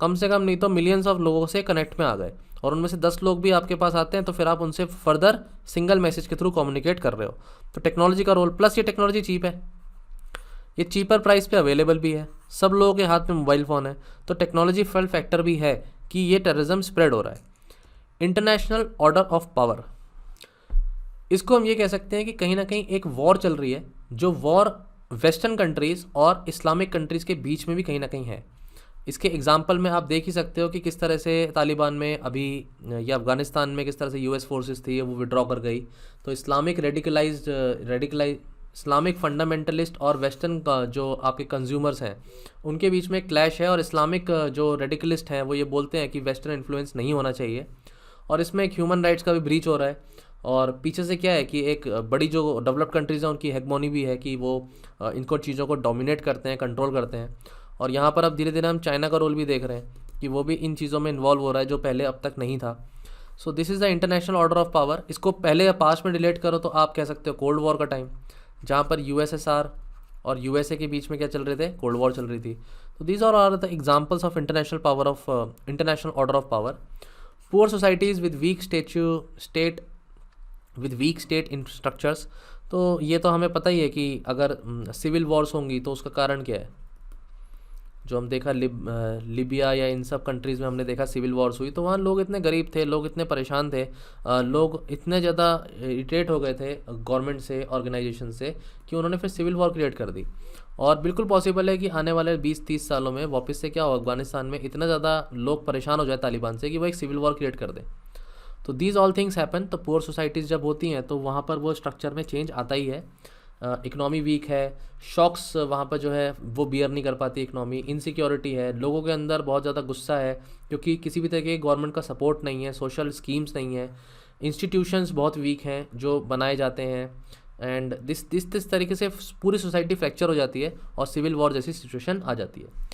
कम से कम नहीं तो मिलियंस ऑफ लोगों से कनेक्ट में आ गए, और उनमें से 10 लोग भी आपके पास आते हैं तो फिर आप उनसे फर्दर सिंगल मैसेज के थ्रू कम्युनिकेट कर रहे हो। तो टेक्नोलॉजी का रोल, प्लस ये टेक्नोलॉजी चीप है, ये चीपर प्राइस पे अवेलेबल भी है, सब लोगों के हाथ में मोबाइल फ़ोन है, तो टेक्नोलॉजी फैक्टर भी है कि ये टेररिज्म स्प्रेड हो रहा है। इंटरनेशनल ऑर्डर ऑफ पावर, इसको हम ये कह सकते हैं कि कहीं ना कहीं एक वॉर चल रही है, जो वॉर वेस्टर्न कंट्रीज़ और इस्लामिक कंट्रीज़ के बीच में भी कहीं ना कहीं है। इसके एग्जाम्पल में आप देख ही सकते हो कि किस तरह से तालिबान में अभी या अफ़गानिस्तान में किस तरह से यूएस फोर्सेस थी वो विड्रॉ कर गई। तो इस्लामिक इस्लामिक फंडामेंटलिस्ट और वेस्टर्न का जो आपके कंज्यूमर्स हैं उनके बीच में क्लैश है, और इस्लामिक जो रेडिकलिस्ट हैं वो ये बोलते हैं कि वेस्टर्न इन्फ्लुएंस नहीं होना चाहिए, और इसमें एक ह्यूमन राइट्स का भी ब्रीच हो रहा है। और पीछे से क्या है कि एक बड़ी जो डेवलप्ड कंट्रीज़ हैं उनकी हेगमोनी भी है कि वो इनको चीज़ों को डोमिनेट करते हैं, कंट्रोल करते हैं। और यहाँ पर अब धीरे धीरे हम चाइना का रोल भी देख रहे हैं कि वो भी इन चीज़ों में इन्वॉल्व हो रहा है जो पहले अब तक नहीं था। So this is the international order of power. इसको पहले या पास्ट में रिलेट करो तो आप कह सकते हो कोल्ड वॉर का टाइम, जहाँ पर यूएसएसआर और यूएसए के बीच में क्या चल रहे थे, कोल्ड वॉर चल रही थी। तो these are the examples of international order of power. Poor societies with weak state infrastructures, तो ये तो हमें पता ही है कि अगर सिविल वॉर्स होंगी तो उसका कारण क्या है। जो हम देखा लिबिया या इन सब कंट्रीज़ में हमने देखा सिविल वॉर्स हुई, तो वहाँ लोग इतने गरीब थे, लोग इतने परेशान थे, लोग इतने ज़्यादा इरिटेट हो गए थे गवर्नमेंट से, ऑर्गेनाइजेशन से, कि उन्होंने फिर सिविल वॉर क्रिएट कर दी। और बिल्कुल पॉसिबल है कि आने वाले 20-30 सालों में वापस से क्या हो, अफगानिस्तान में इतना ज़्यादा लोग परेशान हो जाए तालिबान से कि वो एक सिविल वॉर क्रिएट कर दें। तो दीज ऑल थिंग्स हैपन। तो पुअर सोसाइटीज़ जब होती हैं तो वहाँ पर वो स्ट्रक्चर में चेंज आता ही है। इकनॉमी वीक है, शॉक्स वहाँ पर जो है वो बियर नहीं कर पाती इकनॉमी, इनसिक्योरिटी है, लोगों के अंदर बहुत ज़्यादा गुस्सा है क्योंकि किसी भी तरह के गवर्नमेंट का सपोर्ट नहीं है, सोशल स्कीम्स नहीं है, इंस्टीट्यूशंस बहुत वीक हैं जो बनाए जाते हैं, एंड दिस तरीके से पूरी सोसाइटी फ्रैक्चर हो जाती है और सिविल वॉर जैसी सिचुएशन आ जाती है।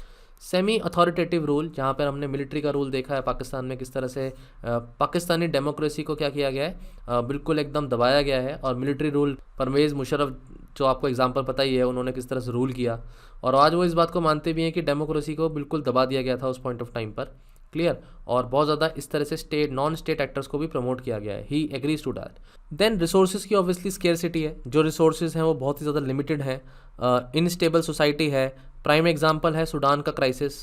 सेमी अथॉरिटेटिव रूल, जहाँ पर हमने मिलिट्री का रूल देखा है पाकिस्तान में, किस तरह से पाकिस्तानी डेमोक्रेसी को क्या किया गया है, बिल्कुल एकदम दबाया गया है। और मिलिट्री रूल, परवेज़ मुशर्रफ जो आपको एग्जांपल पता ही है, उन्होंने किस तरह से रूल किया, और आज वो इस बात को मानते भी हैं कि डेमोक्रेसी को बिल्कुल दबा दिया गया था उस पॉइंट ऑफ टाइम पर। क्लियर। और बहुत ज़्यादा इस तरह से नॉन स्टेट एक्टर्स को भी प्रमोट किया गया है। He agrees to that. Then resources की ऑब्वियसली स्केर्सिटी है, जो रिसोर्सेज हैं वो बहुत ही ज़्यादा लिमिटेड है, इनस्टेबल सोसाइटी है। प्राइम एग्जांपल है सूडान का क्राइसिस।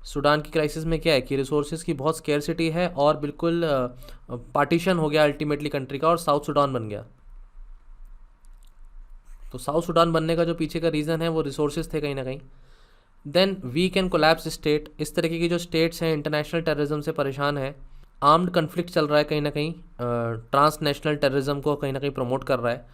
सूडान की क्राइसिस में क्या है कि रिसोर्सेज की बहुत स्केर्सिटी है और बिल्कुल पार्टीशन हो गया अल्टीमेटली कंट्री का, और साउथ सूडान बन गया। तो साउथ सूडान बनने का जो पीछे का रीज़न है वो रिसोर्सेज थे कहीं ना कहीं। Then weak and collapse state, इस तरीके की जो स्टेट्स हैं इंटरनेशनल टेररिज्म से परेशान है। आर्म्ड कन्फ्लिक्ट चल रहा है कहीं ना कहीं, ट्रांसनेशनल टेररिज्म को कहीं ना कहीं प्रमोट कर रहा है।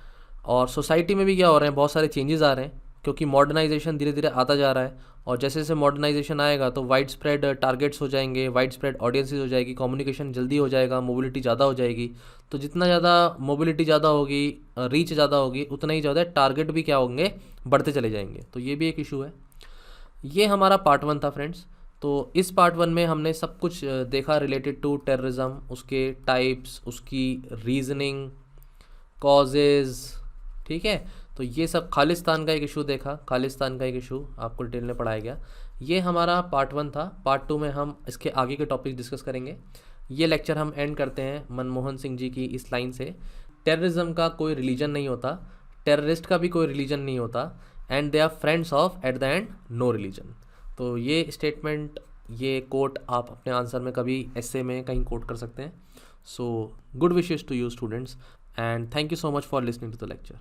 और सोसाइटी में भी क्या हो रहे हैं, बहुत सारे चेंजेस आ रहे हैं क्योंकि मॉडर्नाइजेशन धीरे धीरे आता जा रहा है, और जैसे जैसे मॉडर्नाइजेशन आएगा तो वाइड स्प्रेड टारगेट्स हो जाएंगे, वाइड स्प्रेड ऑडियंसेस हो जाएगी, कम्युनिकेशन जल्दी हो जाएगा, मोबिलिटी ज़्यादा हो जाएगी। तो जितना ज़्यादा मोबिलिटी ज़्यादा होगी, रीच ज़्यादा होगी, उतना ही ज़्यादा टारगेट भी क्या होंगे, बढ़ते चले जाएंगे। तो ये भी एक इशू है। ये हमारा पार्ट 1 था फ्रेंड्स। तो इस पार्ट 1 में हमने सब कुछ देखा रिलेटेड टू टेररिज्म, उसके टाइप्स, उसकी रीजनिंग, कॉजेज़, ठीक है। तो ये सब खालिस्तान का एक इशू देखा, खालिस्तान का एक इशू आपको डिटेल में पढ़ाया गया। ये हमारा पार्ट 1 था। पार्ट 2 में हम इसके आगे के टॉपिक डिस्कस करेंगे। ये लेक्चर हम एंड करते हैं मनमोहन सिंह जी की इस लाइन से, टेररिज्म का कोई रिलीजन नहीं होता, टेररिस्ट का भी कोई रिलीजन नहीं होता, and they are friends of at the end no religion. तो ये स्टेटमेंट, ये कोट आप अपने आंसर में कभी एसे में कहीं कोट कर सकते हैं। So good wishes to you students, and thank you so much for listening to the lecture.